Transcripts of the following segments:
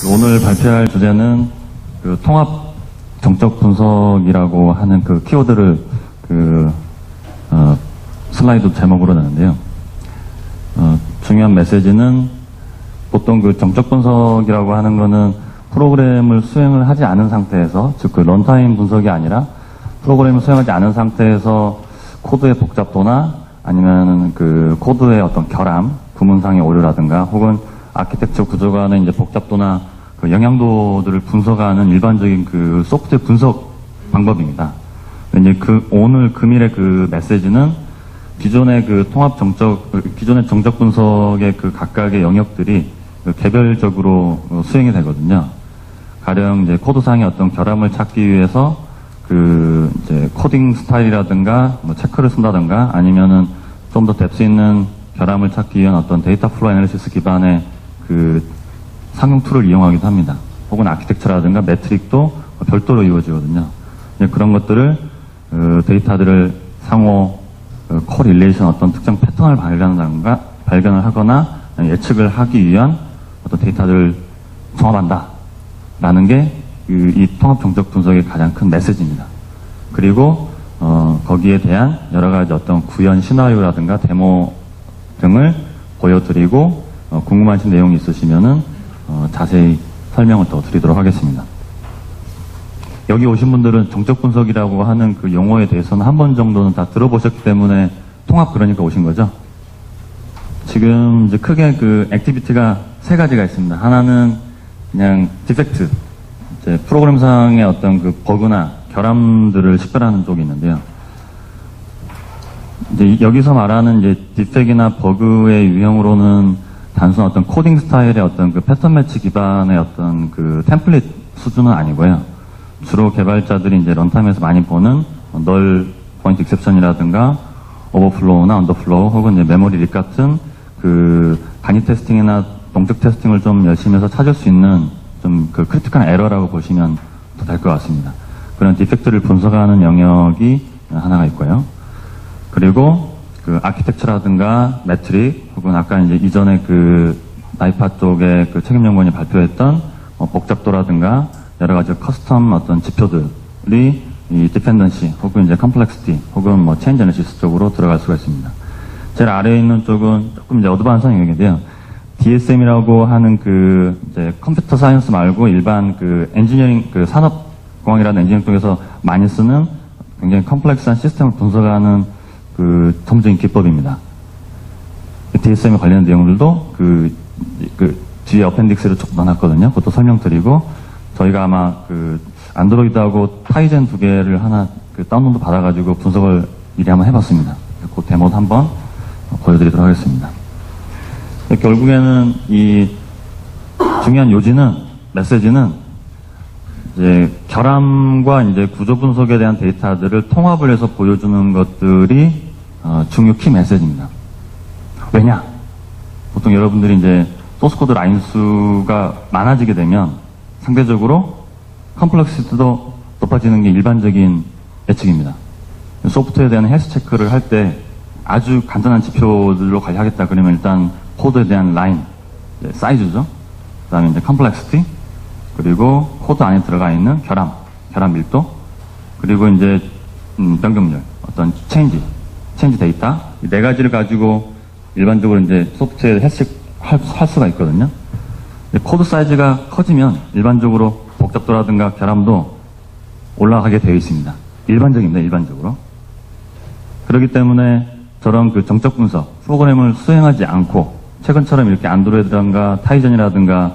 오늘 발표할 주제는 그 통합 정적 분석이라고 하는 그 키워드를 슬라이드 제목으로 냈는데요. 중요한 메시지는 보통 그 정적 분석이라고 하는 거는 프로그램을 수행을 하지 않은 상태에서, 즉 그 런타임 분석이 아니라 프로그램을 수행하지 않은 상태에서 코드의 복잡도나 아니면 그 코드의 어떤 결함, 구문상의 오류라든가 혹은 아키텍처 구조 간의 이제 복잡도나 그 영향도들을 분석하는 일반적인 그 소프트웨어 분석 방법입니다. 이제 오늘 금일의 그 메시지는 기존의 그 기존의 정적 분석의 그 각각의 영역들이 그 개별적으로 수행이 되거든요. 가령 이제 코드상의 어떤 결함을 찾기 위해서 그 이제 코딩 스타일이라든가 뭐 체크를 쓴다든가 아니면은 좀 더 뎁스 있는 결함을 찾기 위한 어떤 데이터 플로우 애널리시스 기반의 그 상용 툴을 이용하기도 합니다. 혹은 아키텍처라든가 매트릭도 별도로 이루어지거든요. 그런 것들을 데이터들을 상호 코릴레이션 어떤 특정 패턴을 발견을 하거나 예측을 하기 위한 어떤 데이터들을 종합한다라는 게 이 통합 정적 분석의 가장 큰 메시지입니다. 그리고 거기에 대한 여러 가지 어떤 구현 시나리오라든가 데모 등을 보여드리고 궁금하신 내용이 있으시면은 자세히 설명을 더 드리도록 하겠습니다. 여기 오신 분들은 정적 분석이라고 하는 그 용어에 대해서는 한 번 정도는 다 들어보셨기 때문에 통합 그러니까 오신 거죠? 지금 이제 크게 그 액티비티가 세 가지가 있습니다. 하나는 그냥 디펙트, 이제 프로그램상의 어떤 그 버그나 결함들을 식별하는 쪽이 있는데요. 이제 여기서 말하는 이제 디펙이나 버그의 유형으로는 단순 어떤 코딩 스타일의 어떤 그 패턴 매치 기반의 어떤 그 템플릿 수준은 아니고요. 주로 개발자들이 이제 런타임에서 많이 보는 널 포인트 익셉션이라든가 오버플로우나 언더플로우 혹은 이제 메모리 릭 같은 그 간이 테스팅이나 동적 테스팅을 좀 열심히 해서 찾을 수 있는 좀 그 크리티컬한 에러라고 보시면 더 될 것 같습니다. 그런 디펙트를 분석하는 영역이 하나가 있고요. 그리고 그 아키텍처라든가 매트릭 혹은 아까 이제 이전에 그 나이파 쪽에 그 책임연구원이 발표했던 복잡도라든가 여러 가지 커스텀 어떤 지표들이 이 디펜던시 혹은 이제 컴플렉시티 혹은 뭐 체인지 애널리시스 쪽으로 들어갈 수가 있습니다. 제일 아래에 있는 쪽은 조금 이제 어드밴스한 영역인데요. DSM이라고 하는 그 이제 컴퓨터 사이언스 말고 일반 그 엔지니어링 그 산업공학이라는 엔지니어링 쪽에서 많이 쓰는 굉장히 컴플렉스한 시스템을 분석하는 그 전문적인 기법입니다. DSM에 관련된 내용들도 그 뒤에 어펜딕스를 쭉 넣어놨거든요. 그것도 설명드리고 저희가 아마 그 안드로이드하고 타이젠 두 개를 하나 그 다운로드 받아가지고 분석을 미리 한번 해봤습니다. 그 데모도 한번 보여드리도록 하겠습니다. 결국에는 이 중요한 메시지는 이제 결함과 이제 구조 분석에 대한 데이터들을 통합을 해서 보여주는 것들이 중요 키 메시지입니다. 왜냐? 보통 여러분들이 이제 소스코드 라인 수가 많아지게 되면 상대적으로 컴플렉시티도 높아지는 게 일반적인 예측입니다. 소프트웨어에 대한 헬스 체크를 할 때 아주 간단한 지표들로 관리하겠다 그러면 일단 코드에 대한 라인, 사이즈죠. 그 다음에 이제 컴플렉시티, 그리고 코드 안에 들어가 있는 결함 밀도, 그리고 이제 변경률, 어떤 체인지 데이터, 이 네 가지를 가지고 일반적으로 이제 소프트웨어 할 수가 있거든요. 코드 사이즈가 커지면 일반적으로 복잡도라든가 결함도 올라가게 되어 있습니다. 일반적입니다, 일반적으로. 그렇기 때문에 저런 그 정적 분석, 프로그램을 수행하지 않고, 최근처럼 이렇게 안드로이드라든가 타이전이라든가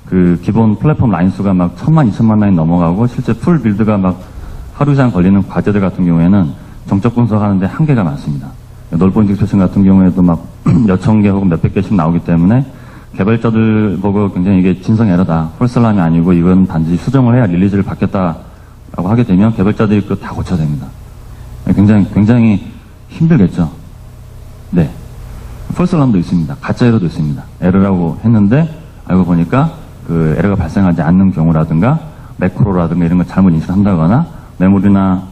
그 기본 플랫폼 라인 수가 막 1000만, 2000만 라인 넘어가고 실제 풀 빌드가 막 하루 이상 걸리는 과제들 같은 경우에는 정적 분석하는데 한계가 많습니다. 널포인트 익셉션 같은 경우에도 막 몇천 개 혹은 몇백 개씩 나오기 때문에 개발자들 보고 굉장히 이게 진성 에러다, 홀슬람이 아니고 이건 단지 수정을 해야 릴리즈를 받겠다라고 하게 되면 개발자들이 그거 다 고쳐야 됩니다. 굉장히 힘들겠죠. 네. 폴슬람도 있습니다. 가짜 에러도 있습니다. 에러라고 했는데 알고 보니까 그 에러가 발생하지 않는 경우라든가 매크로라든가 이런 걸 잘못 인식한다거나 메모리나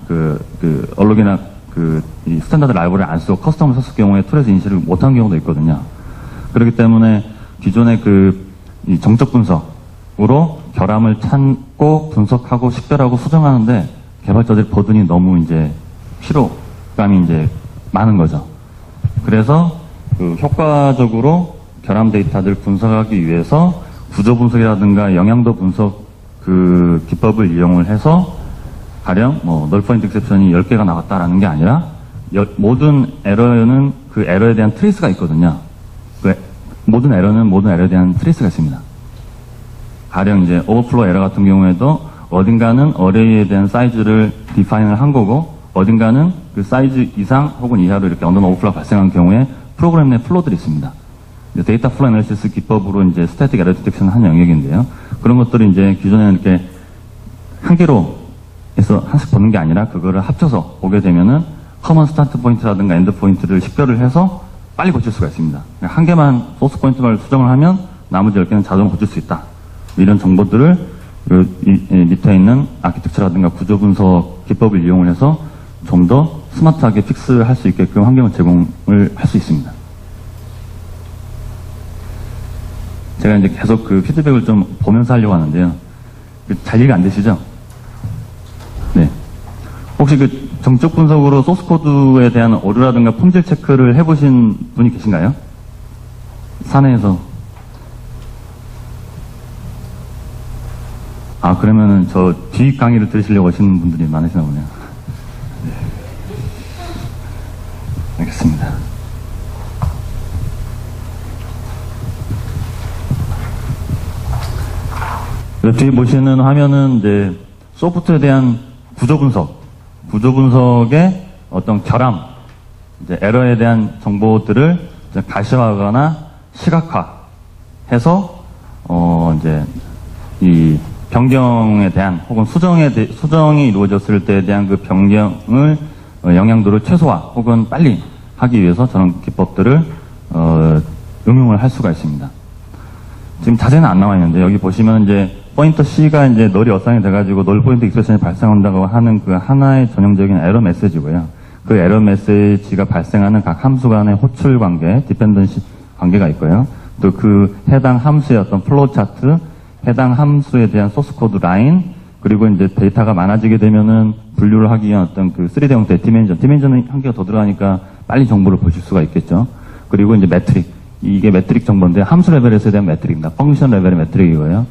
얼록이나 이 스탠다드 라이브러리 안 쓰고 커스텀을 썼을 경우에 툴에서 인식을 못한 경우도 있거든요. 그렇기 때문에 기존의 이 정적 분석 우선적으로 결함을 찾고 분석하고 식별하고 수정하는데 개발자들이 버든이 너무 이제 피로감이 이제 많은 거죠. 그래서 그 효과적으로 결함 데이터들 분석하기 위해서 구조 분석이라든가 영향도 분석 그 기법을 이용을 해서 가령 뭐 널 포인트 익셉션이 10개가 나왔다라는 게 아니라 모든 에러는 그 에러에 대한 트레이스가 있거든요. 모든 에러는 모든 에러에 대한 트레이스가 있습니다. 가령 이제 오버플로 에러 같은 경우에도 어딘가는 어레이에 대한 사이즈를 디파인을 한 거고 어딘가는 그 사이즈 이상 혹은 이하로 이렇게 언더노 오버플로가 발생한 경우에 프로그램 내 플로들이 있습니다. 데이터 플로 애널리시스 기법으로 이제 스태틱 에러 디텍션을 한 영역인데요. 그런 것들을 이제 기존에는 이렇게 한 개로 해서 하나씩 보는 게 아니라 그거를 합쳐서 보게 되면은 커먼 스타트 포인트라든가 엔드 포인트를 식별을 해서 빨리 고칠 수가 있습니다. 한 개만 소스 포인트만 수정을 하면 나머지 10개는 자동으로 고칠 수 있다. 이런 정보들을 밑에 있는 아키텍처라든가 구조 분석 기법을 이용을 해서 좀 더 스마트하게 픽스할 수 있게끔 환경을 제공을 할 수 있습니다. 제가 이제 계속 그 피드백을 좀 보면서 하려고 하는데요. 잘 이해가 안 되시죠? 네. 혹시 그 정적 분석으로 소스 코드에 대한 오류라든가 품질 체크를 해보신 분이 계신가요? 사내에서. 아, 그러면은 저 뒤 강의를 들으시려고 하시는 분들이 많으시나 보네요. 네. 알겠습니다. 뒤에 보시는 화면은 이제 소프트에 대한 구조 분석의 어떤 결함, 이제 에러에 대한 정보들을 이제 가시화하거나 시각화해서 이제 이 변경에 대한 혹은 수정이 이루어졌을 때에 대한 그 변경을 영향도를 최소화 혹은 빨리 하기 위해서 저런 기법들을 응용을 할 수가 있습니다. 지금 자세는 안 나와 있는데 여기 보시면 이제 포인터 C가 이제 널이 어사인이 돼가지고 널 포인트 익스프레션이 발생한다고 하는 그 하나의 전형적인 에러 메시지고요. 그 에러 메시지가 발생하는 각 함수 간의 호출 관계, 디펜던시 관계가 있고요. 또 그 해당 함수의 어떤 플로우 차트, 해당 함수에 대한 소스 코드 라인, 그리고 이제 데이터가 많아지게 되면은 분류를 하기 위한 어떤 그 3D 형태의 디멘전은 한 개가 더 들어가니까 빨리 정보를 보실 수가 있겠죠. 그리고 이제 매트릭. 이게 매트릭 정보인데 함수 레벨에서에 대한 매트릭입니다. 펑션 레벨의 매트릭이고요.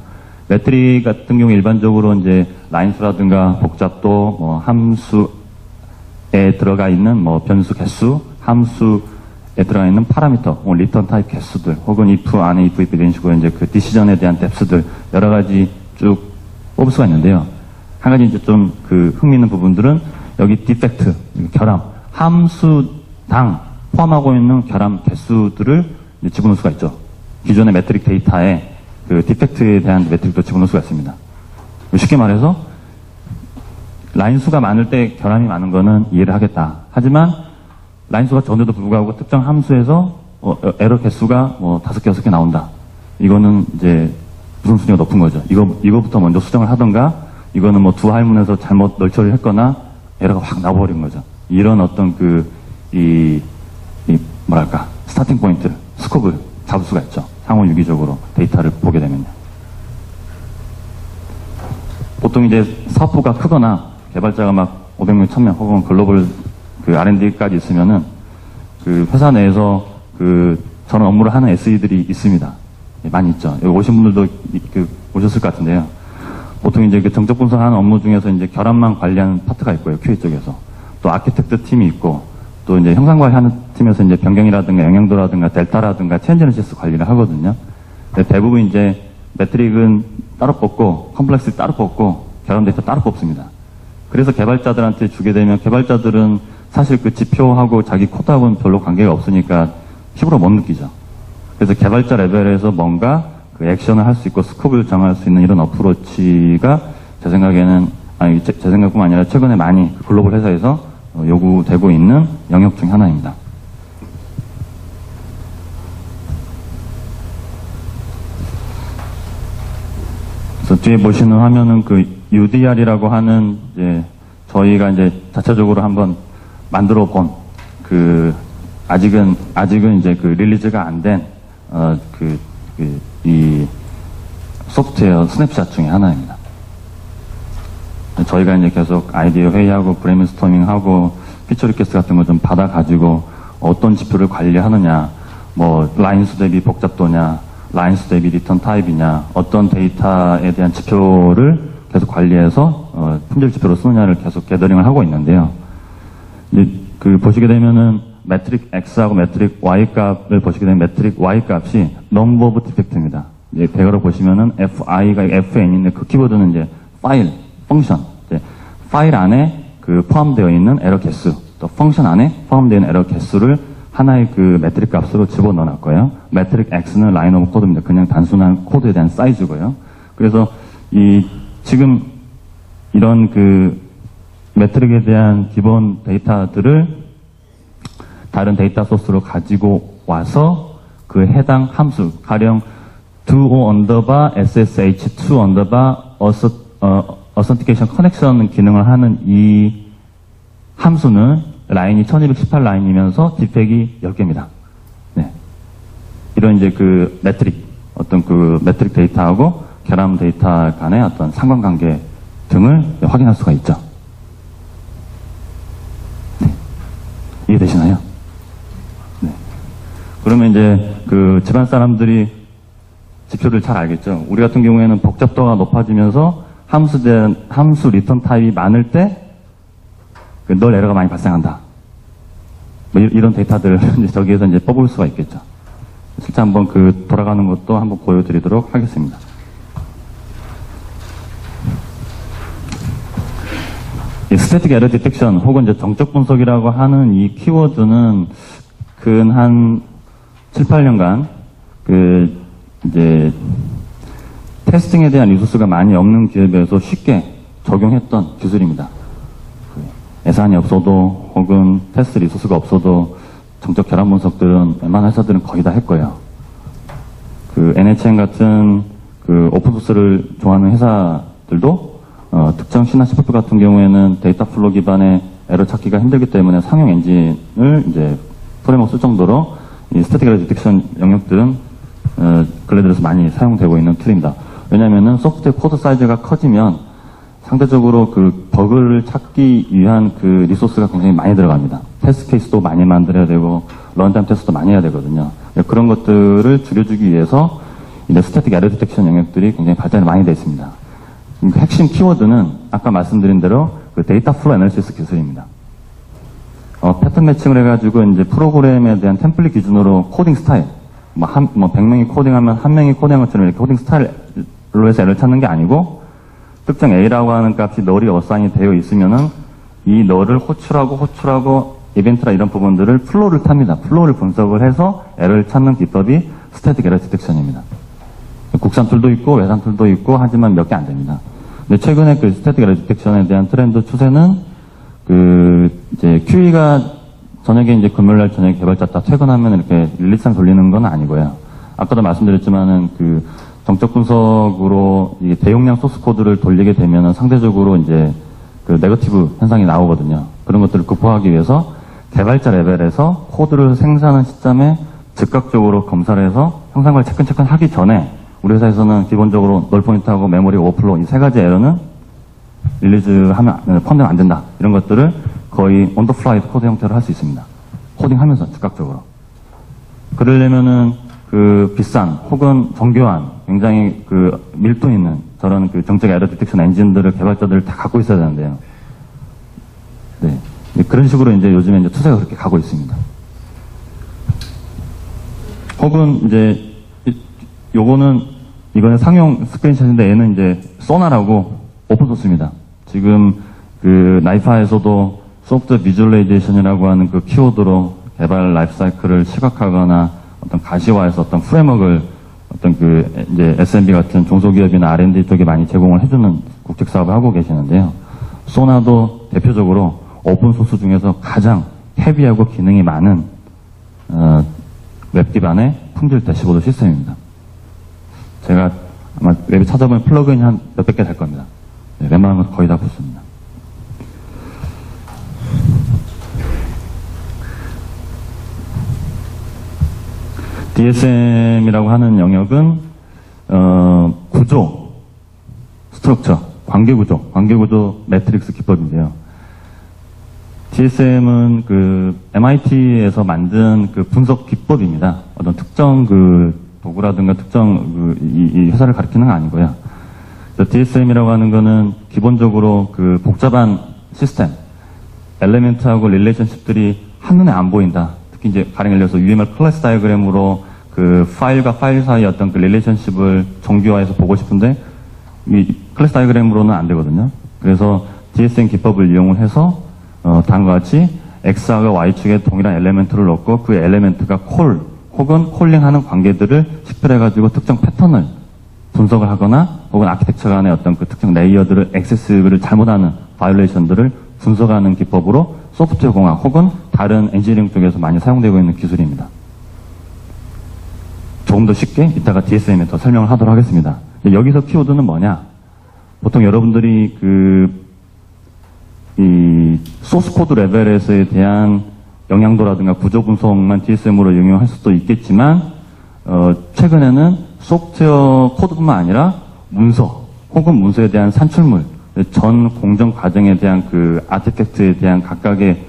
매트릭 같은 경우 일반적으로 이제 라인수라든가 복잡도, 뭐 함수에 들어가 있는 뭐 변수 개수, 함수에 들어가 있는 파라미터, 뭐 리턴 타입 개수들, 혹은 if 안에 if 이런 식으로 이제 그 디시전에 대한 뎁스들 여러 가지 쭉 뽑을 수가 있는데요. 한 가지 이제 좀 그 흥미있는 부분들은 여기 디펙트, 결함, 함수당 포함하고 있는 결함 개수들을 집어넣을 수가 있죠. 기존의 매트릭 데이터에 그 디펙트에 대한 매트릭도 집어넣을 수가 있습니다. 쉽게 말해서 라인 수가 많을 때 결함이 많은 거는 이해를 하겠다. 하지만 라인 수가 적은데도 불구하고 특정 함수에서 에러 개수가 뭐 5개, 6개 나온다. 이거는 이제 우선순위가 높은 거죠. 이거부터 먼저 수정을 하던가 이거는 뭐 두 할문에서 잘못 널 처리를 했거나 에러가 확 나와버린 거죠. 이런 어떤 뭐랄까 스타팅 포인트, 스코프를 잡을 수가 있죠. 상호 유기적으로 데이터를 보게 되면요. 보통 이제 사업부가 크거나 개발자가 막 500명, 1000명 혹은 글로벌 그 R&D까지 있으면은 그 회사 내에서 그 저런 업무를 하는 SE들이 있습니다. 많이 있죠. 여기 오신 분들도 오셨을 것 같은데요. 보통 이제 그 정적 분석하는 업무 중에서 이제 결함만 관리하는 파트가 있고요. QA 쪽에서. 또 아키텍트 팀이 있고 또 이제 형상 관리하는 팀에서 이제 변경이라든가 영향도라든가 델타라든가 체인지너시스 관리를 하거든요. 대부분 이제 매트릭은 따로 뽑고 컴플렉스 따로 뽑고 결함 데이터 따로 뽑습니다. 그래서 개발자들한테 주게 되면 개발자들은 사실 그 지표하고 자기 코드하고는 별로 관계가 없으니까 피부로 못 느끼죠. 그래서 개발자 레벨에서 뭔가 그 액션을 할 수 있고 스코프를 정할 수 있는 이런 어프로치가 제 생각에는 제 생각뿐만 아니라 최근에 많이 글로벌 회사에서 요구되고 있는 영역 중 하나입니다. 그래서 뒤에 보시는 화면은 그 UDR이라고 하는 이제 저희가 이제 자체적으로 한번 만들어 본 아직은 이제 그 릴리즈가 안 된 소프트웨어 스냅샷 중에 하나입니다. 저희가 이제 계속 아이디어 회의하고 브레인스토밍하고 피처 리퀘스트 같은 거 좀 받아가지고 어떤 지표를 관리하느냐, 뭐 라인수 대비 복잡도냐, 라인수 대비 리턴 타입이냐, 어떤 데이터에 대한 지표를 계속 관리해서 품질 지표로 쓰느냐를 계속 게더링을 하고 있는데요. 이제 보시게 되면은 매트릭 X하고 매트릭 Y 값을 보시게 되면 매트릭 Y 값이 넘버 오브 디펙트입니다. 이제 배열을 보시면은 FI가 FN인데 그 키워드는 이제 파일, 펑션, 파일 안에 포함되어 있는 에러 개수, 또 펑션 안에 포함되어 있는 에러 개수를 하나의 매트릭 값으로 집어넣어 놨고요. 매트릭 X는 라인 오브 코드입니다. 그냥 단순한 코드에 대한 사이즈고요. 그래서 지금 이런 매트릭에 대한 기본 데이터들을 다른 데이터 소스로 가지고 와서 그 해당 함수, 가령 do underbar ssh to underbar authentication connection 기능을 하는 이 함수는 라인이 1218 라인이면서 디펙이 10개입니다. 네. 이런 이제 매트릭, 어떤 매트릭 데이터하고 결함 데이터 간의 어떤 상관관계 등을 확인할 수가 있죠. 네. 이해되시나요? 네. 그러면 이제 집안 사람들이 지표를 잘 알겠죠. 우리 같은 경우에는 복잡도가 높아지면서 함수 리턴 타입이 많을 때 널 에러가 많이 발생한다. 뭐 이런 데이터들 이제 저기에서 이제 뽑을 수가 있겠죠. 실제 한번 돌아가는 것도 한번 보여드리도록 하겠습니다. 이 스태틱 에러 디텍션 혹은 이제 정적 분석이라고 하는 이 키워드는 근 한 7, 8년간 이제 테스팅에 대한 리소스가 많이 없는 기업에서 쉽게 적용했던 기술입니다. 예산이 없어도 혹은 테스트 리소스가 없어도 정적 결함 분석들은 웬만한 회사들은 거의 다 했고요. NHN 같은 오픈소스를 좋아하는 회사들도 특정 신화 시프트 같은 경우에는 데이터 플로 기반의 에러 찾기가 힘들기 때문에 상용 엔진을 이제 프레임워크 쓸 정도로 이 스태틱 에러 디텍션 영역들은 근래 들어서 많이 사용되고 있는 툴입니다. 왜냐면은 소프트웨어 코드 사이즈가 커지면 상대적으로 버그를 찾기 위한 리소스가 굉장히 많이 들어갑니다. 테스트 케이스도 많이 만들어야 되고 런타임 테스트도 많이 해야 되거든요. 그런 것들을 줄여주기 위해서 이제 스태틱 에러 디텍션 영역들이 굉장히 발전이 많이 되어 있습니다. 핵심 키워드는 아까 말씀드린 대로 데이터 플로우 애널리시스 기술입니다. 패턴 매칭을 해가지고 이제 프로그램에 대한 템플릿 기준으로 코딩 스타일, 100명이 코딩하면 한 명이 코딩한 것처럼 이렇게 코딩 스타일로 해서 에러를 찾는 게 아니고 특정 A라고 하는 값이 널이 어사인이 되어 있으면은 이 널을 호출하고 이벤트나 이런 부분들을 플로우를 탑니다. 플로우를 분석을 해서 에러를 찾는 기법이 스태틱 에러 디텍션입니다. 국산 툴도 있고 외산 툴도 있고 하지만 몇 개 안 됩니다. 근데 최근에 스태틱 에러 디텍션에 대한 트렌드 추세는 이제 QE가 저녁에 이제 금요일날 저녁에 개발자 다 퇴근하면 이렇게 릴리스상 돌리는 건 아니고요. 아까도 말씀드렸지만은 정적 분석으로 이 대용량 소스 코드를 돌리게 되면은 상대적으로 이제 네거티브 현상이 나오거든요. 그런 것들을 극복하기 위해서 개발자 레벨에서 코드를 생산하는 시점에 즉각적으로 검사를 해서 형상을 체크체크 하기 전에 우리 회사에서는 기본적으로 널 포인트하고 메모리 오버플로우 이 세 가지 에러는 릴리즈하면 포함되면 안 된다. 이런 것들을 거의 온 더 플라이 코드 형태로 할 수 있습니다. 코딩하면서 즉각적으로. 그러려면은 비싼 혹은 정교한 굉장히 밀도 있는 저런 정적 에러 디텍션 엔진들을 개발자들 다 갖고 있어야 되는데요. 네. 그런 식으로 이제 요즘에 이제 추세가 그렇게 가고 있습니다. 혹은 이제 이거는 상용 스크린샷인데 얘는 이제 소나라고 오픈소스입니다. 지금 나이파에서도 소프트웨어 비주얼라이제이션이라고 하는 키워드로 개발 라이프 사이클을 시각화하거나 어떤 가시화해서 어떤 프레임워크를 어떤 이제 SMB 같은 중소기업이나 R&D 쪽에 많이 제공을 해주는 국책 사업을 하고 계시는데요. 소나도 대표적으로 오픈소스 중에서 가장 헤비하고 기능이 많은 웹 기반의 품질 대시보드 시스템입니다. 제가 아마 웹에 찾아보면 플러그인이 한 몇백 개 될 겁니다. 네, 웬만한 건 거의 다 붙습니다. DSM이라고 하는 영역은 구조, 스트럭처, 관계구조 매트릭스 기법인데요. DSM은 그 MIT에서 만든 그 분석 기법입니다. 어떤 특정 그 도구라든가 특정 이 회사를 가리키는 건 아니고요. DSM이라고 하는 거는 기본적으로 그 복잡한 시스템, 엘리멘트하고 릴레이션십들이 한눈에 안 보인다. 특히 이제 가령 예를 들어서 UML 클래스 다이어그램으로 그 파일과 파일 사이 어떤 그 릴레이션십을 정규화해서 보고 싶은데 이 클래스 다이어그램으로는 안 되거든요. 그래서 DSM 기법을 이용을 해서 다음과 같이 X하고 Y축에 동일한 엘리멘트를 넣고 그 엘리멘트가 콜 혹은 콜링하는 관계들을 식별해가지고 특정 패턴을 분석을 하거나 혹은 아키텍처 간의 어떤 그 특정 레이어들을 액세스를 잘못하는 바이올레이션들을 분석하는 기법으로 소프트웨어 공학 혹은 다른 엔지니어링 쪽에서 많이 사용되고 있는 기술입니다. 조금 더 쉽게 이따가 DSM에 더 설명을 하도록 하겠습니다. 여기서 키워드는 뭐냐? 보통 여러분들이 이 소스 코드 레벨에서에 대한 영향도라든가 구조 분석만 DSM으로 응용할 수도 있겠지만 최근에는 소프트웨어 코드뿐만 아니라 문서 혹은 문서에 대한 산출물, 전 공정 과정에 대한 그 아티팩트에 대한 각각의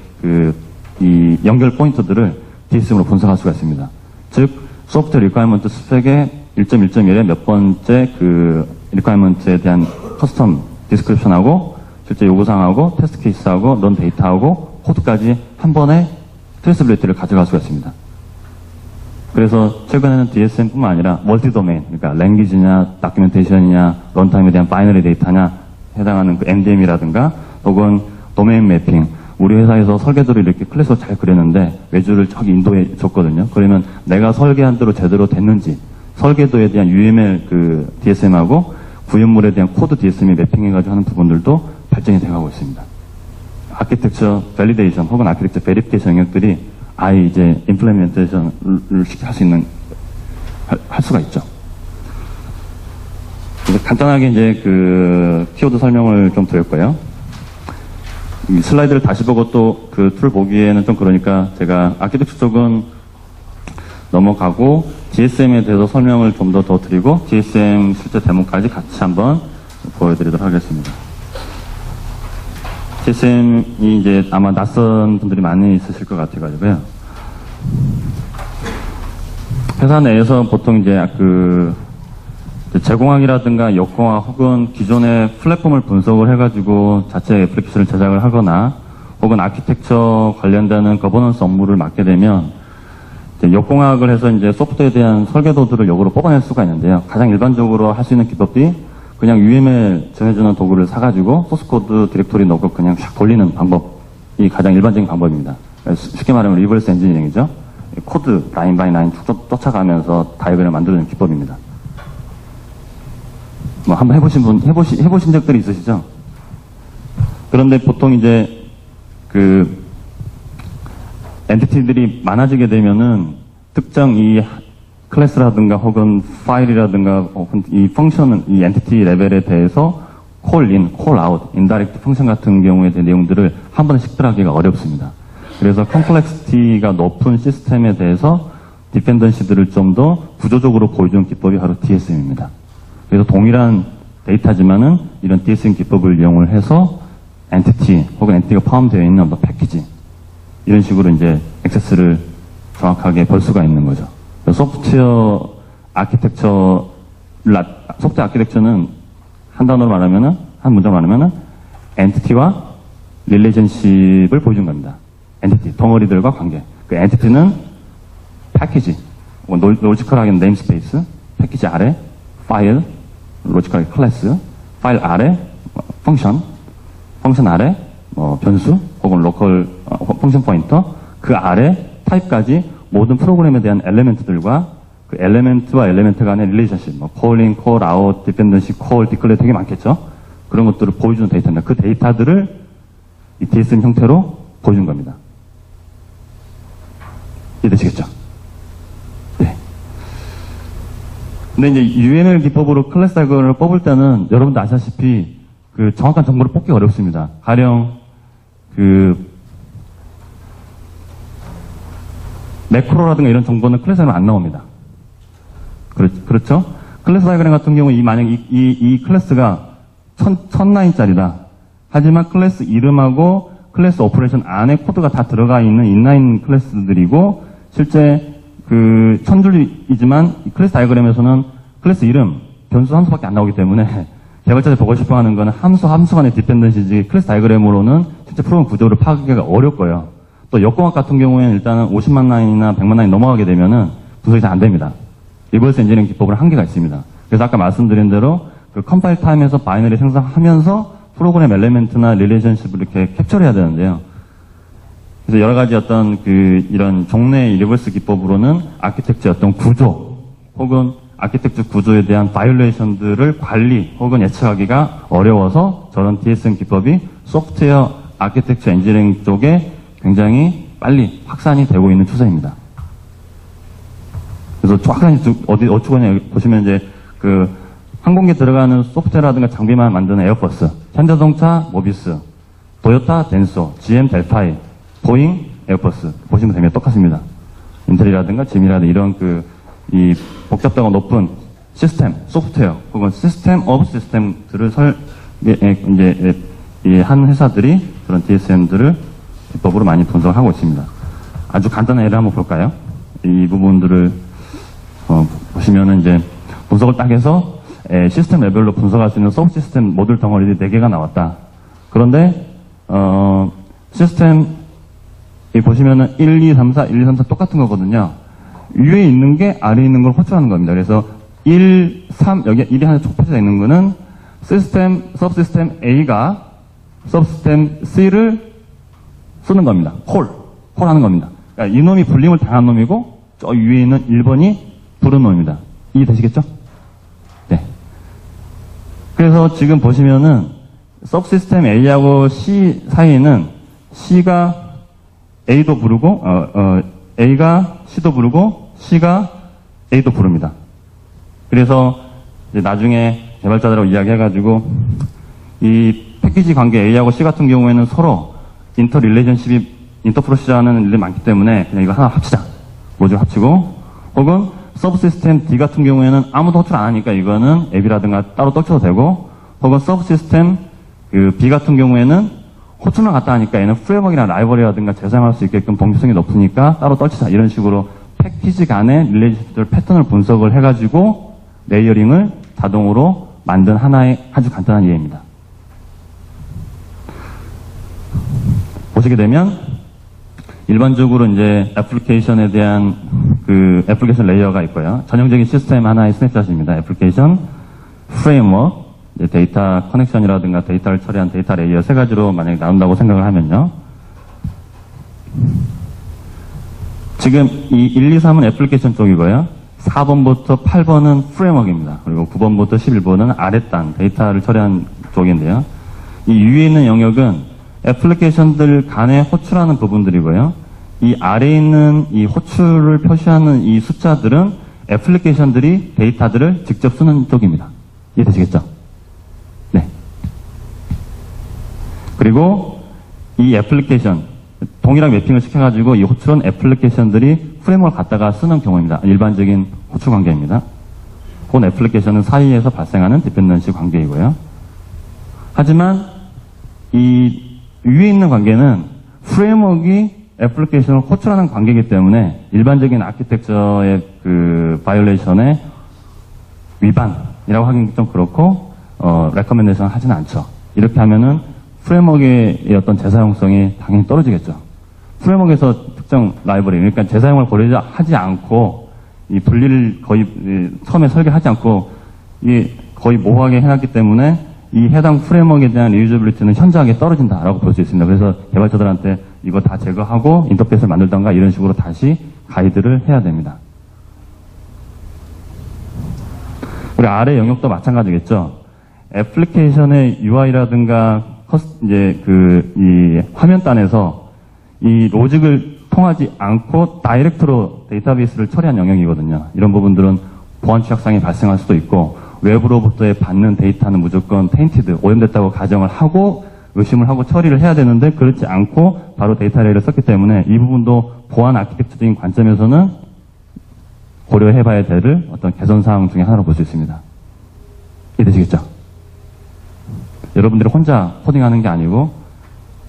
이 연결 포인트들을 DSM으로 분석할 수가 있습니다. 즉 소프트웨어 리퀘어먼트 스펙의 1.1.1의 몇 번째 그 리퀘어먼트에 대한 커스텀 디스크립션하고 실제 요구사항하고 테스트 케이스하고 런 데이터하고 코드까지 한 번에 트레이서빌리티를 가져갈 수가 있습니다. 그래서 최근에는 DSM뿐만 아니라 멀티 도메인, 그러니까 랭귀지냐, 다큐멘테이션이냐, 런타임에 대한 바이너리 데이터냐 해당하는 그 MDM이라든가 혹은 도메인 매핑, 우리 회사에서 설계도를 이렇게 클래스로 잘 그렸는데 외주를 저기 인도에 줬거든요. 그러면 내가 설계한 대로 제대로 됐는지 설계도에 대한 UML 그 DSM하고 구현물에 대한 코드 DSM이 매핑해가지고 하는 부분들도 발전이 돼가고 있습니다. 아키텍처 밸리데이션 혹은 아키텍처 베리피케이션 영역들이 아예 이제 임플레멘테이션을 할 수 있는 할 수가 있죠. 간단하게 이제 그 키워드 설명을 좀 드릴 거예요. 이 슬라이드를 다시 보고 또 그 툴 보기에는 좀 그러니까 제가 아키텍처 쪽은 넘어가고 DSM에 대해서 설명을 좀 더 드리고 DSM 실제 데모까지 같이 한번 보여드리도록 하겠습니다. DSM이 이제 아마 낯선 분들이 많이 있으실 것 같아가지고요. 회사 내에서 보통 이제 그 제공항이라든가 역공항 혹은 기존의 플랫폼을 분석을 해가지고 자체 애플리케이션을 제작을 하거나 혹은 아키텍처 관련되는 거버넌스 업무를 맡게 되면 역공학을 해서 이제 소프트웨어에 대한 설계도들을 역으로 뽑아낼 수가 있는데요. 가장 일반적으로 할 수 있는 기법이 그냥 UML 정해주는 도구를 사가지고 소스코드 디렉토리 넣고 그냥 샥 돌리는 방법이 가장 일반적인 방법입니다. 쉽게 말하면 리버스 엔지니어링이죠. 코드 라인 바이 라인 쫓아가면서 다이어그램을 만드는 기법입니다. 뭐 한번 해보신 적들이 있으시죠? 그런데 보통 이제 그 엔티티들이 많아지게 되면은 특정 이 클래스라든가 혹은 파일이라든가 혹은 이 펑션은 이 엔티티 레벨에 대해서 콜 인, 콜 아웃, 인다이렉트 펑션 같은 경우에 대한 내용들을 한 번에 식별하기가 어렵습니다. 그래서 컴플렉시티가 높은 시스템에 대해서 디펜던시들을 좀 더 구조적으로 보여주는 기법이 바로 DSM입니다. 그래서 동일한 데이터지만은 이런 DSM 기법을 이용을 해서 엔티티 혹은 엔티티가 포함되어 있는 어떤 패키지 이런 식으로 이제 액세스를 정확하게 볼 수가 있는 거죠. 소프트웨어 아키텍처는 한 단어로 말하면은, 한 문장으로 말하면은, 엔티티와 릴레이션십을 보여준 겁니다. 엔티티, 덩어리들과 관계. 그 엔티티는 패키지, 로지컬하게 네임스페이스, 패키지 아래, 파일, 로지컬하게 클래스, 파일 아래, 펑션 아래, 변수, 혹은 로컬, 펑션 포인터, 그 아래, 타입까지 모든 프로그램에 대한 엘리멘트들과 그 엘리멘트와 엘리멘트 간의 릴레이션십, 콜인, 콜, 아웃, 디펜던시, 콜, 디클레어 되게 많겠죠? 그런 것들을 보여주는 데이터입니다. 그 데이터들을 이 DSM 형태로 보여준 겁니다. 이해되시겠죠? 네. 근데 이제 UML 기법으로 클래스 다이어그램을 뽑을 때는 여러분도 아시다시피 그 정확한 정보를 뽑기 어렵습니다. 가령 매크로라든가 이런 정보는 클래스에는 안 나옵니다. 그렇죠? 클래스 다이어그램 같은 경우 만약 이 클래스가 1000라인짜리다. 하지만 클래스 이름하고 클래스 오퍼레이션 안에 코드가 다 들어가 있는 인라인 클래스들이고, 실제 그 1000줄이지만 클래스 다이어그램에서는 클래스 이름, 변수 함수밖에 안 나오기 때문에 개발자들이 보고 싶어 하는 거는 함수 간의 디펜던시지 클래스 다이어그램으로는 실제 프로그램 구조를 파악하기가 어려울 거예요. 또 역공학 같은 경우에는 일단은 50만 라인이나 100만 라인 넘어가게 되면은 분석이 잘 안 됩니다. 리버스 엔지니어링 기법은 한계가 있습니다. 그래서 아까 말씀드린 대로 그 컴파일 타임에서 바이너리 생성하면서 프로그램 엘리멘트나 릴레이션십을 이렇게 캡처를 해야 되는데요. 그래서 여러 가지 어떤 이런 종래의 리버스 기법으로는 아키텍처 어떤 구조 혹은 아키텍처 구조에 대한 바이올레이션들을 관리 혹은 예측하기가 어려워서 저런 TSM 기법이 소프트웨어 아키텍처 엔지니어링 쪽에 굉장히 빨리 확산이 되고 있는 추세입니다. 그래서 확산이 어떻게 하냐 보시면 이제 항공기에 들어가는 소프트웨어라든가 장비만 만드는 에어버스, 현대자동차 모비스, 도요타 덴소, GM 델타이, 보잉 에어버스 보시면 됩니다. 똑같습니다. 인텔이라든가 짐이라든가 이런 이 복잡하고 높은 시스템, 소프트웨어 혹은 시스템 오브 시스템들을 한 회사들이 그런 DSM들을 기법으로 많이 분석하고 있습니다. 아주 간단한 예를 한번 볼까요? 이 부분들을 보시면은 이제 분석을 딱 해서 시스템 레벨로 분석할 수 있는 서브 시스템 모듈 덩어리들이 4개가 나왔다. 그런데 시스템 보시면은 1, 2, 3, 4, 1, 2, 3, 4 똑같은 거거든요. 위에 있는 게 아래에 있는 걸 호출하는 겁니다. 그래서 1, 3, 여기 1이 하나 촉 펴져 있는 거는 서브 시스템 A가 서브 시스템 C를 쓰는 겁니다. 콜 하는 겁니다. 그러니까 이놈이 불림을 당한 놈이고 저 위에 있는 1번이 부른 놈입니다. 이해되시겠죠? 네. 그래서 지금 보시면은 서브 시스템 A하고 C 사이에는 C가 A도 부르고 A가 C도 부르고 C가 A도 부릅니다. 그래서 이제 나중에 개발자들하고 이야기해가지고 이 패키지 관계 A하고 C 같은 경우에는 서로 인터 프로시저 하는 일들이 많기 때문에 그냥 이거 하나 합치자. 모듈 합치고, 혹은 서브 시스템 D 같은 경우에는 아무도 호출 안 하니까 이거는 앱이라든가 따로 떨쳐도 되고, 혹은 서브 시스템 B 같은 경우에는 호출만 갖다 하니까 얘는 프레임워크나 라이벌이라든가 재사용할 수 있게끔 범위성이 높으니까 따로 떨치자. 이런 식으로 패키지 간의 릴레이션들 패턴을 분석을 해가지고 레이어링을 자동으로 만든 하나의 아주 간단한 예입니다. 보시게 되면 일반적으로 이제 애플리케이션에 대한 애플리케이션 레이어가 있고요. 전형적인 시스템 하나의 스냅샷입니다. 애플리케이션, 프레임워크, 데이터 커넥션이라든가 데이터를 처리한 데이터 레이어 3가지로 만약에 나온다고 생각을 하면요. 지금 이 1, 2, 3은 애플리케이션 쪽이고요. 4번부터 8번은 프레임워크입니다. 그리고 9번부터 11번은 아랫단, 데이터를 처리한 쪽인데요. 이 위에 있는 영역은 애플리케이션들 간에 호출하는 부분들이고요. 이 아래에 있는 이 호출을 표시하는 이 숫자들은 애플리케이션들이 데이터들을 직접 쓰는 쪽입니다. 이해되시겠죠? 네. 그리고 이 애플리케이션, 동일한 매핑을 시켜가지고 이 호출은 애플리케이션들이 프레임워크를 갖다가 쓰는 경우입니다. 일반적인 호출 관계입니다. 혹은 애플리케이션은 사이에서 발생하는 디펜던시 관계이고요. 하지만 이 위에 있는 관계는 프레임워크가 애플리케이션을 호출하는 관계이기 때문에 일반적인 아키텍처의 바이올레이션의 위반이라고 하긴 좀 그렇고 레커멘데이션 하지는 않죠. 이렇게 하면은 프레임워크의 어떤 재사용성이 당연히 떨어지겠죠. 프레임워크에서 특정 라이브러리, 그러니까 재사용을 고려하지 않고 이 분리를 거의 처음에 설계하지 않고 이 거의 모호하게 해놨기 때문에 이 해당 프레임워크에 대한 리유저빌리티는 현저하게 떨어진다라고 볼 수 있습니다. 그래서 개발자들한테 이거 다 제거하고 인터페이스를 만들던가 이런 식으로 다시 가이드를 해야 됩니다. 우리 아래 영역도 마찬가지겠죠. 애플리케이션의 UI라든가 이 화면단에서 이 로직을 통하지 않고 다이렉트로 데이터베이스를 처리한 영역이거든요. 이런 부분들은 보안 취약상이 발생할 수도 있고 외부로부터의 받는 데이터는 무조건 테인티드, 오염됐다고 가정을 하고 의심을 하고 처리를 해야 되는데 그렇지 않고 바로 데이터 레이를 썼기 때문에 이 부분도 보안 아키텍처적인 관점에서는 고려해봐야 될 어떤 개선사항 중에 하나로 볼 수 있습니다. 이해되시겠죠? 여러분들이 혼자 코딩하는 게 아니고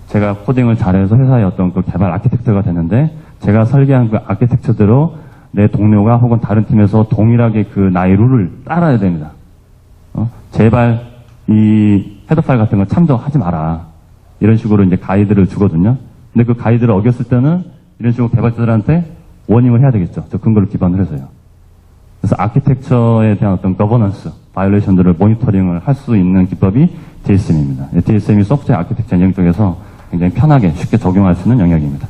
제가 코딩을 잘해서 회사의 어떤 그 개발 아키텍처가 되는데 제가 설계한 그 아키텍처대로 내 동료가 혹은 다른 팀에서 동일하게 그 나의 룰을 따라야 됩니다. 제발 이 헤더 파일 같은 거 참조하지 마라. 이런 식으로 이제 가이드를 주거든요. 근데 그 가이드를 어겼을 때는 이런 식으로 개발자들한테 워닝을 해야 되겠죠. 저 근거를 기반으로 해서요. 그래서 아키텍처에 대한 어떤 거버넌스, 바이올레이션들을 모니터링을 할 수 있는 기법이 DSM입니다. DSM이 소프트웨어 아키텍처 엔지니어링 쪽에서 굉장히 편하게 쉽게 적용할 수 있는 영역입니다.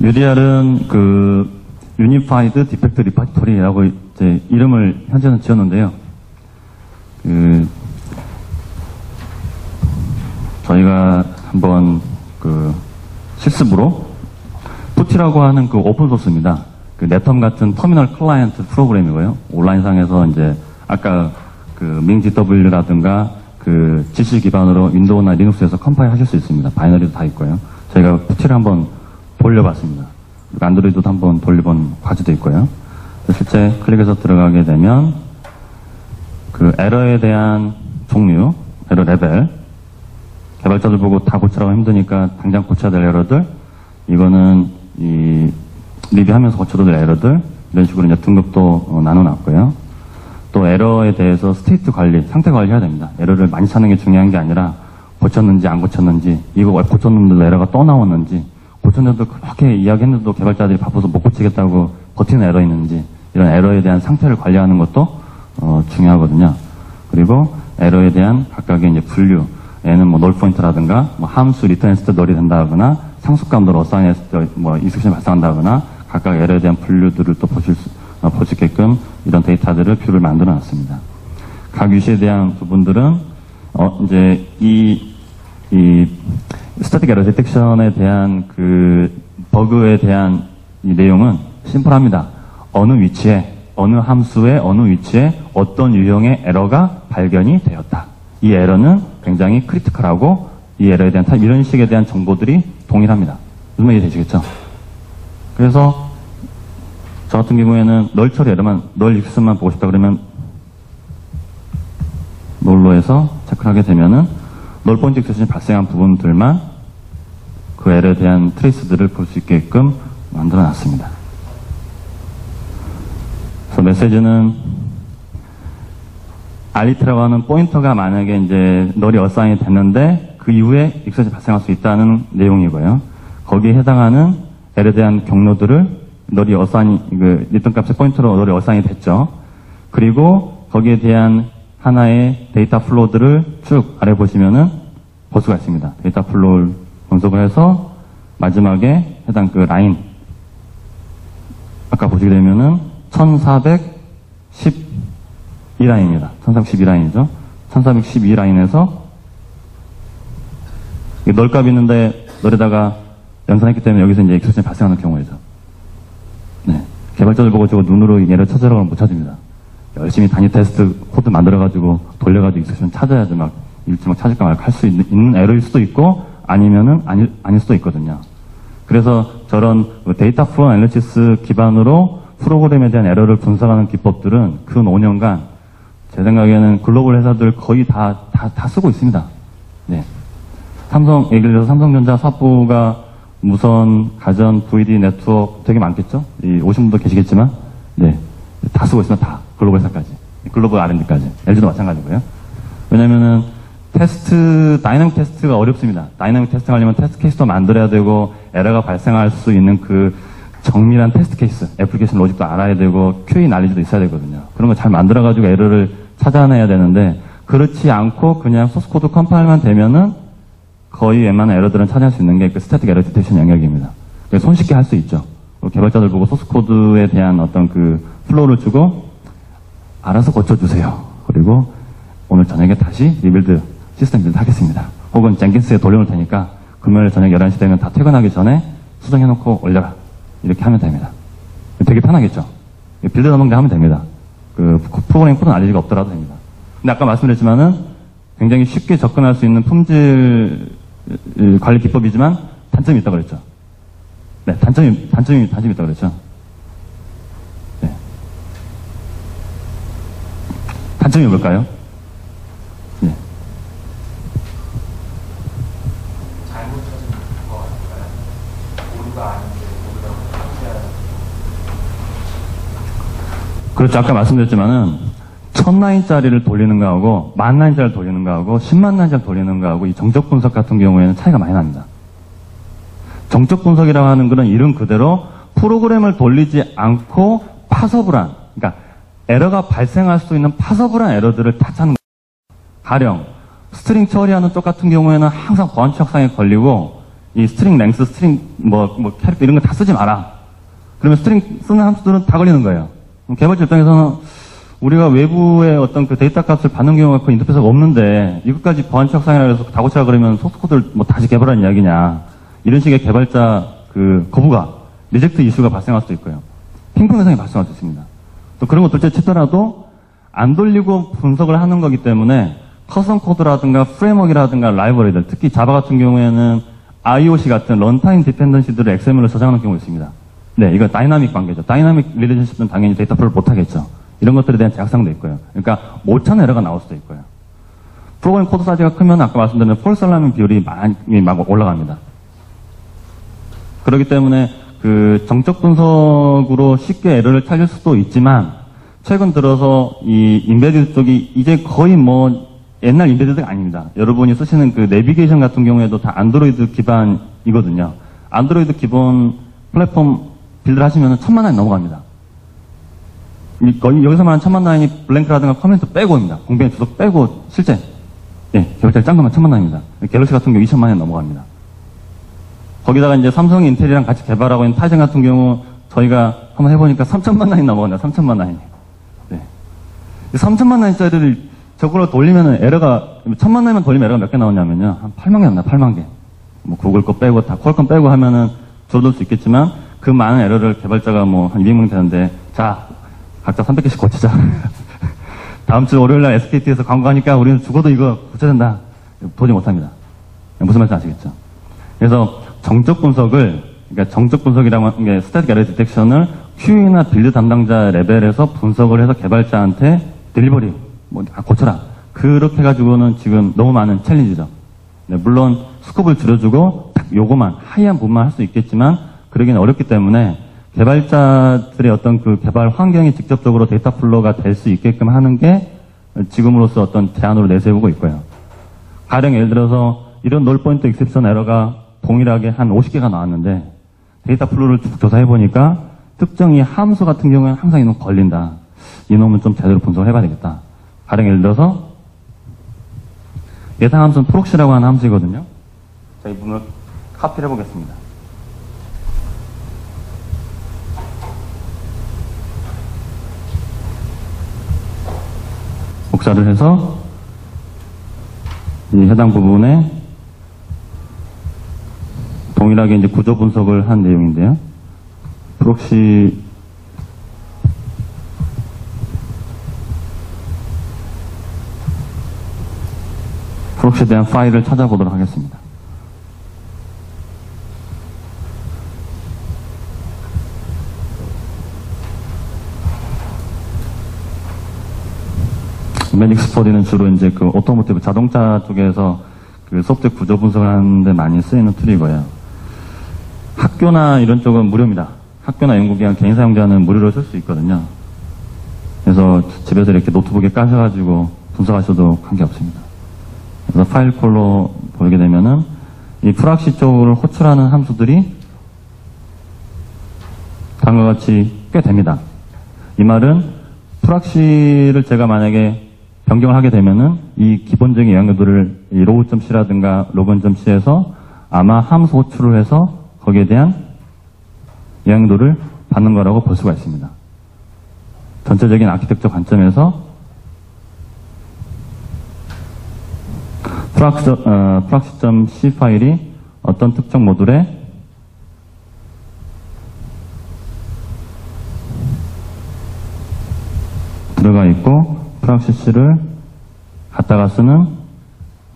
UDR은 그 유니파이드 디펙트 리파지토리라고 이제 이름을 현재는 지었는데요. 저희가 한번 그 실습으로 푸티라고 하는 그 오픈소스입니다. 그 네텀 같은 터미널 클라이언트 프로그램이고요. 온라인상에서 이제 아까 그 MingGW라든가 그 GC 기반으로 윈도우나 리눅스에서 컴파일 하실 수 있습니다. 바이너리도 다 있고요. 저희가 푸티를 한번 돌려봤습니다. 그리고 안드로이드도 한번 돌려본 과제도 있고요. 실제 클릭해서 들어가게 되면 그 에러에 대한 종류, 에러 레벨, 개발자들 보고 다 고치라고 힘드니까 당장 고쳐야 될 에러들, 이거는 이 리뷰하면서 고쳐도 될 에러들, 이런 식으로 이제 등급도 나눠놨고요. 또 에러에 대해서 스테이트 관리, 상태 관리해야 됩니다. 에러를 많이 찾는 게 중요한 게 아니라 고쳤는지 안 고쳤는지, 이거 고쳤는데도 에러가 또 나왔는지, 고쳤는데도 그렇게 이야기했는데도 개발자들이 바빠서 못 고치겠다고 버티는 에러 있는지, 이런 에러에 대한 상태를 관리하는 것도 중요하거든요. 그리고 에러에 대한 각각의 이제 분류, 얘는 뭐 널포인트라든가 뭐 함수 리턴했을 때 널이 된다거나 상수값으로 어사인했을 때 뭐 익스셉션이 발생한다거나 각각 에러에 대한 분류들을 또 볼 수 있게끔 이런 데이터들을 뷰를 만들어 놨습니다. 각 유시에 대한 부분들은 이제 이 스태틱 에러 디텍션에 대한 그 버그에 대한 이 내용은 심플합니다. 어느 위치에 어느 함수의 어느 위치에 어떤 유형의 에러가 발견이 되었다. 이 에러는 굉장히 크리티컬하고 이 에러에 대한 타입, 이런 식에 대한 정보들이 동일합니다. 무슨 말이 되시겠죠? 그래서 저 같은 경우에는 널 처리 에러만, 널 익스만 보고 싶다 그러면 널로 해서 체크를 하게 되면은 널 포인트 익스션이 발생한 부분들만 그 에러에 대한 트레이스들을 볼 수 있게끔 만들어 놨습니다. 그래서 메시지는 알리트라고 하는 포인터가 만약에 이제 널이 어사인이 됐는데 그 이후에 익스션이 발생할 수 있다는 내용이고요. 거기에 해당하는 에러에 대한 경로들을 널이 어사인이, 그 리턴 값의 포인터로 널이 어사인이 됐죠. 그리고 거기에 대한 하나의 데이터 플로우들을 쭉 아래 보시면은 볼 수가 있습니다. 데이터 플로우를 분석을 해서 마지막에 해당 그 라인, 아까 보시게 되면은 1412라인입니다. 1412라인이죠. 1412라인에서 널값이 있는데 널에다가 연산했기 때문에 여기서 이제 익스션이 발생하는 경우이죠. 네. 개발자들 보고 저거 눈으로 얘를 찾으라고 하면 못 찾습니다. 열심히 단위 테스트 코드 만들어가지고 돌려가지고 익스션 찾아야지 막 일지 막 찾을까 말까 할 수 있는 에러일 수도 있고 아니면은 아닐 수도 있거든요. 그래서 저런 데이터 플로우 애널리시스 기반으로 프로그램에 대한 에러를 분석하는 기법들은 근 5년간 제 생각에는 글로벌 회사들 거의 다 쓰고 있습니다. 네. 예를 들어서 삼성전자 사업부가 무선, 가전, VD 네트워크 되게 많겠죠? 오신 분도 계시겠지만, 네. 다 쓰고 있습니다. 다. 글로벌 회사까지. 글로벌 R&D까지. LG도 마찬가지고요. 왜냐면은 다이내믹 테스트가 어렵습니다. 다이내믹 테스트 하려면 테스트 케이스도 만들어야 되고, 에러가 발생할 수 있는 그 정밀한 테스트 케이스, 애플리케이션 로직도 알아야 되고, QA 난리지도 있어야 되거든요. 그런 거 잘 만들어가지고 에러를 찾아내야 되는데, 그렇지 않고 그냥 소스코드 컴파일만 되면은 거의 웬만한 에러들은 찾아낼 수 있는 게 그 스태틱 에러 디텍션 영역입니다. 손쉽게 할 수 있죠. 개발자들 보고 소스코드에 대한 어떤 그 플로우를 주고 알아서 고쳐주세요. 그리고 오늘 저녁에 다시 리빌드, 시스템 빌드 하겠습니다. 혹은 젠킨스에 돌려놓을 테니까 금요일 저녁 11시 되면 다 퇴근하기 전에 수정해놓고 올려라. 이렇게 하면 됩니다. 되게 편하겠죠. 빌드 넣는 게 하면 됩니다. 그 프로그래밍 코드는 알릴 리가 없더라도 됩니다. 근데 아까 말씀드렸지만은 굉장히 쉽게 접근할 수 있는 품질 관리 기법이지만 단점이 있다고 그랬죠. 네, 단점이 있다고 그랬죠. 네. 단점이 뭘까요? 네. 잘못 찾은 것 같아요. 오류가 아닌데 오류라고 생각해야. 그렇죠. 아까 말씀드렸지만은 1000라인짜리를 돌리는 거하고 10,000라인짜리를 돌리는 거하고 100,000라인짜리를 돌리는 거하고 이 정적 분석 같은 경우에는 차이가 많이 납니다. 정적 분석이라고 하는 것은 이름 그대로 프로그램을 돌리지 않고 파서블 한, 그러니까 에러가 발생할 수 있는 파서블 한 에러들을 다 찾는 거예요. 가령 스트링 처리하는 쪽 같은 경우에는 항상 보안치 확산에 걸리고 이 스트링 랭스, 스트링 캐릭터 이런 거 다 쓰지 마라. 그러면 스트링 쓰는 함수들은 다 걸리는 거예요. 개발자 입장에서는 우리가 외부의 어떤 그 데이터 값을 받는 경우가 그 인터페이스가 없는데 이것까지 보안치 확산이라 해서 다 고치라 그러면 소스코드를 뭐 다시 개발하는 이야기냐. 이런 식의 개발자 그 거부가, 리젝트 이슈가 발생할 수도 있고요. 핑퐁 현상이 발생할 수 있습니다. 또 그런 것들 치더라도 안 돌리고 분석을 하는 거기 때문에 커스텀 코드라든가 프레임워크라든가 라이브러리들, 특히 자바 같은 경우에는 IOC 같은 런타임 디펜던시들을 XML로 저장하는 경우가 있습니다. 네, 이거 다이나믹 관계죠. 다이나믹 리레이션십은 당연히 데이터 플로우를 못하겠죠. 이런 것들에 대한 제약상도 있고요. 그러니까 못 찾는 에러가 나올 수도 있고요. 프로그램 코드 사이즈가 크면 아까 말씀드린 폴스 알람 비율이 많이 막 올라갑니다. 그렇기 때문에 그 정적 분석으로 쉽게 에러를 찾을 수도 있지만 최근 들어서 이 인베디드 쪽이 이제 거의 뭐 옛날 인베디드가 아닙니다. 여러분이 쓰시는 그 내비게이션 같은 경우에도 다 안드로이드 기반이거든요. 안드로이드 기본 플랫폼 빌드를 하시면 1000만 라인 넘어갑니다. 여기서 말하는 1000만 라인이 블랭크라든가 커멘트 빼고입니다. 공백의 주석 빼고 실제 개발자를 짠 것만 1000만 라인입니다. 갤럭시 같은 경우 2000만 라인 넘어갑니다. 거기다가 이제 삼성 인텔이랑 같이 개발하고 있는 타이젠 같은 경우 저희가 한번 해보니까 3000만 라인 넘어간다. 3000만 라인. 네. 3000만 라인짜리를 저걸로 돌리면은 에러가 1000만 라인만 돌리면 에러가 몇 개 나오냐면요. 한 8만 개 나옵니다. 8만 개. 뭐 구글 거 빼고 다 퀄컴 빼고 하면은 줄어들 수 있겠지만 그 많은 에러를 개발자가 뭐 한 200명 되는데 자 각자 300개씩 고치자. 다음 주 월요일날 SKT에서 광고하니까 우리는 죽어도 이거 고쳐야 된다. 도저히 못합니다. 무슨 말인지 아시겠죠? 그래서 정적 분석을, 그러니까 정적 분석이라고 하는 게 스태틱 에러 디텍션을 QA나 빌드 담당자 레벨에서 분석을 해서 개발자한테 딜리버리, 고쳐라. 그렇게 해가지고는 지금 너무 많은 챌린지죠. 네, 물론 스코프를 줄여주고 딱 요거만, 하이한 부분만 할 수 있겠지만 그러기는 어렵기 때문에 개발자들의 어떤 그 개발 환경이 직접적으로 데이터 플로우가 될 수 있게끔 하는 게 지금으로서 어떤 제안으로 내세우고 있고요. 가령 예를 들어서 이런 널 포인트 익셉션 에러가 동일하게 한 50개가 나왔는데 데이터 플로우를 쭉 조사해보니까 특정 이 함수 같은 경우에는 항상 이놈 걸린다. 이놈은 좀 제대로 분석을 해봐야 되겠다. 가령 예를 들어서 예상 함수는 프록시라고 하는 함수이거든요. 자, 이 부분을 카피를 해보겠습니다. 복사를 해서 이 해당 부분에 동일하게 이제 구조 분석을 한 내용인데요. 프록시에 대한 파일을 찾아보도록 하겠습니다. 매닉스포디는 주로 이제 그 오토모티브 자동차 쪽에서 그 소프트웨어 구조 분석을 하는데 많이 쓰이는 툴이고요. 학교나 이런 쪽은 무료입니다. 학교나 연구기관 개인 사용자는 무료로 쓸 수 있거든요. 그래서 집에서 이렇게 노트북에 까셔가지고 분석하셔도 관계없습니다. 그래서 파일 콜로 보게 되면은 이 프락시 쪽을 호출하는 함수들이 다음과 같이 꽤 됩니다. 이 말은 프락시를 제가 만약에 변경을 하게 되면은 이 기본적인 영역들을 이 로우.c라든가 로건.c에서 아마 함수 호출을 해서 거기에 대한 영향도를 받는 거라고 볼 수가 있습니다. 전체적인 아키텍처 관점에서 proxy.c 파일이 어떤 특정 모듈에 들어가 있고 proxy.c를 갖다가 쓰는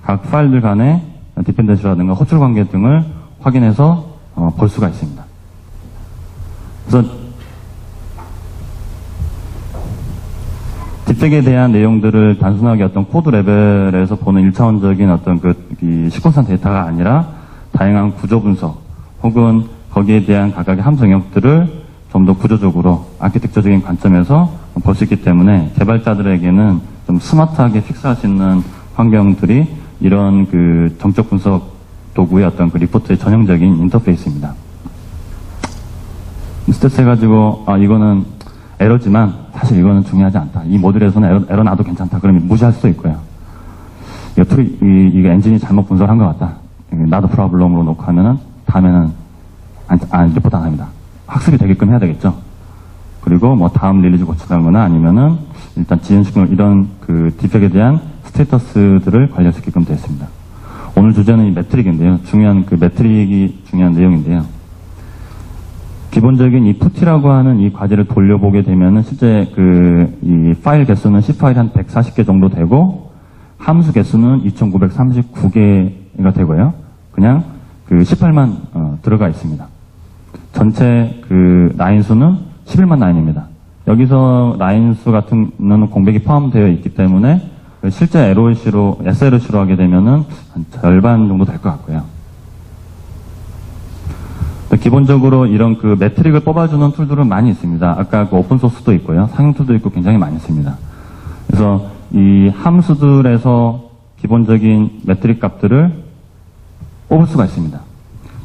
각 파일들 간의 디펜던시라든가 호출 관계 등을 확인해서 볼 수가 있습니다. 그래서 딥팩에 대한 내용들을 단순하게 어떤 코드 레벨에서 보는 1차원적인 어떤 이 시퀀스한 데이터가 아니라 다양한 구조 분석 혹은 거기에 대한 각각의 함수 영역들을 좀 더 구조적으로 아키텍처적인 관점에서 볼 수 있기 때문에 개발자들에게는 좀 스마트하게 픽스할 수 있는 환경들이 이런 그 정적 분석 도구의 어떤 그 리포트의 전형적인 인터페이스입니다. 스탯 해가지고 이거는 에러지만 사실 이거는 중요하지 않다. 이 모듈에서는 에러 나도 괜찮다. 그러면 무시할 수도 있고요. 이게 엔진이 잘못 분석한 것 같다. 나도 프로블럼으로 놓고 하면은 다음에는 리포트 안 합니다. 학습이 되게끔 해야 되겠죠. 그리고 뭐 다음 릴리즈 고치다거나 아니면은 일단 지연시키는 이런 그 디펙에 대한 스테이터스들을 관리시키게끔 되어 있습니다. 오늘 주제는 이 매트릭인데요. 매트릭이 중요한 내용인데요. 기본적인 이 푸티라고 하는 이 과제를 돌려보게 되면은 실제 이 파일 개수는 C 파일이 한 140개 정도 되고 함수 개수는 2939개가 되고요. 그냥 그 18만 들어가 있습니다. 전체 그 라인 수는 11만 라인입니다. 여기서 라인 수 같은 거는 공백이 포함되어 있기 때문에 실제 SLC로 하게 되면은 한 절반 정도 될 것 같고요. 기본적으로 이런 그 매트릭을 뽑아주는 툴들은 많이 있습니다. 아까 그 오픈소스도 있고요. 상용 툴도 있고 굉장히 많이 있습니다. 그래서 이 함수들에서 기본적인 매트릭 값들을 뽑을 수가 있습니다.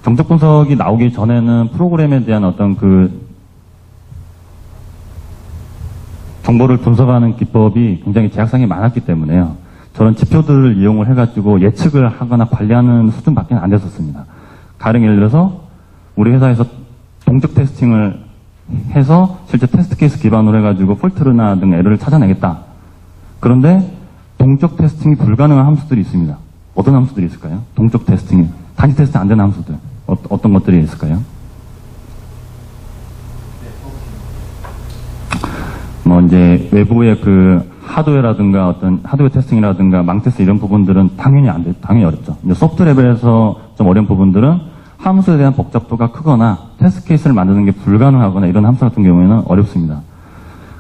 정적 분석이 나오기 전에는 프로그램에 대한 어떤 그 정보를 분석하는 기법이 굉장히 제약상이 많았기 때문에요. 저런 지표들을 이용을 해가지고 예측을 하거나 관리하는 수준밖에 안 됐었습니다. 가령 예를 들어서 우리 회사에서 동적 테스팅을 해서 실제 테스트 케이스 기반으로 해가지고 폴트나 등 에러를 찾아내겠다. 그런데 동적 테스팅이 불가능한 함수들이 있습니다. 어떤 함수들이 있을까요? 동적 테스팅이 단위 테스트 안 되는 함수들 어떤 것들이 있을까요? 뭐 이제 외부의 그 하드웨어라든가 어떤 하드웨어 테스팅이라든가 망 테스트 이런 부분들은 당연히 안 돼, 당연히 어렵죠. 이제 소프트 레벨에서 좀 어려운 부분들은 함수에 대한 복잡도가 크거나 테스트 케이스를 만드는 게 불가능하거나 이런 함수 같은 경우에는 어렵습니다.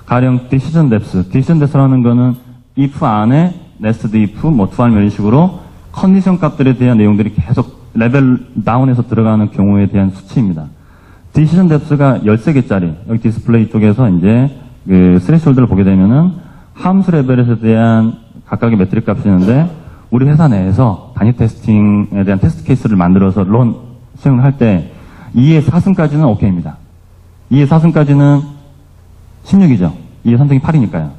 가령 decision depth라는 거는 if 안에 nested if, 뭐 to 이런 식으로 컨디션 값들에 대한 내용들이 계속 레벨 다운해서 들어가는 경우에 대한 수치입니다. decision depth가 13개짜리 여기 디스플레이 쪽에서 이제 그 스레시홀드를 보게 되면은 함수 레벨에 대한 각각의 매트릭 값이 있는데 우리 회사 내에서 단위 테스팅에 대한 테스트 케이스를 만들어서 수행을 할 때 2의 4승까지는 오케이입니다. 2의 4승까지는 16이죠. 2의 3승이 8이니까요.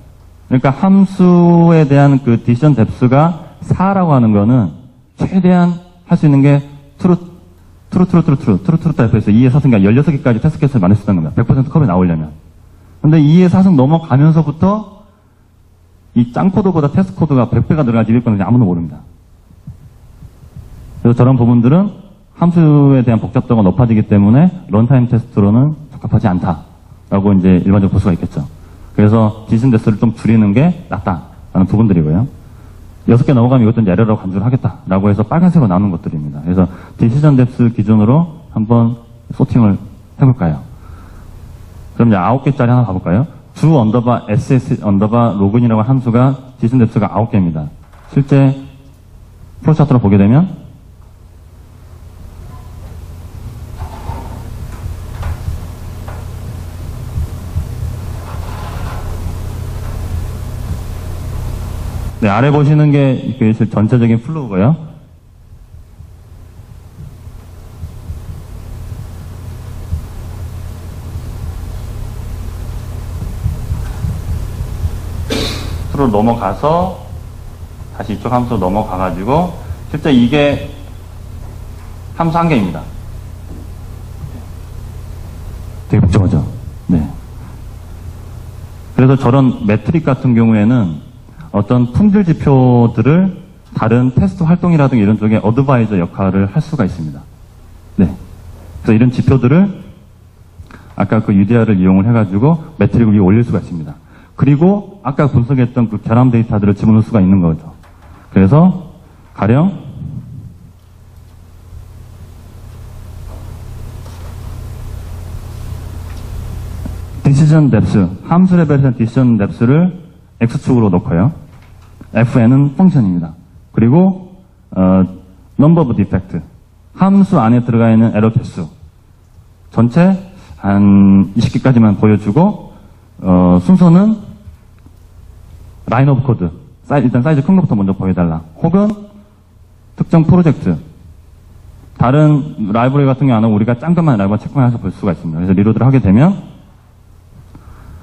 그러니까 함수에 대한 그 디시전 뎁스가 4라고 하는 거는 최대한 할 수 있는 게 트루 타입에서 2의 4승까지 16개까지 테스트 케이스를 만들 수 있다는 겁니다. 100% 컵이 나오려면. 근데 2의 4승 넘어가면서부터 이 짱 코드보다 테스트 코드가 100배가 늘어날지 200배인지 아무도 모릅니다. 그래서 저런 부분들은 함수에 대한 복잡도가 높아지기 때문에 런타임 테스트로는 적합하지 않다라고 이제 일반적으로 볼 수가 있겠죠. 그래서 디시전 뎁스를 좀 줄이는 게 낫다라는 부분들이고요. 6개 넘어가면 이것도 이제 에러라고 간주를 하겠다라고 해서 빨간색으로 나누는 것들입니다. 그래서 디시전 뎁스 기준으로 한번 소팅을 해볼까요? 그럼 이제 9개짜리 하나 가볼까요? do _ss 로그인이라고 한 함수가 디시전 뎁스가 9개입니다. 실제 프로차트로 보게 되면 네, 아래 보시는 게 전체적인 플로우고요. 로 넘어가서 다시 이쪽 함수로 넘어가가지고 실제 이게 함수 한 개입니다. 되게 복잡하죠. 네. 그래서 저런 매트릭 같은 경우에는 어떤 품질 지표들을 다른 테스트 활동이라든가 이런 쪽에 어드바이저 역할을 할 수가 있습니다. 네. 그래서 이런 지표들을 아까 그 UDR을 이용을 해가지고 매트릭을 위에 올릴 수가 있습니다. 그리고 아까 분석했던 그 결함 데이터들을 집어넣을 수가 있는 거죠. 그래서 가령 디시전 뎁스, 함수 레벨에서 디시전 뎁스를 X축으로 놓고요. FN은 펑션입니다. 그리고 number of defect. 함수 안에 들어가 있는 에러 개수. 전체 한 20개까지만 보여주고, 순서는 line of code. 일단 사이즈 큰 것부터 먼저 보여달라. 혹은 특정 프로젝트. 다른 라이브러리 같은 경우는 우리가 짱그만 라이브러리 체크만 해서 볼 수가 있습니다. 그래서 리로드를 하게 되면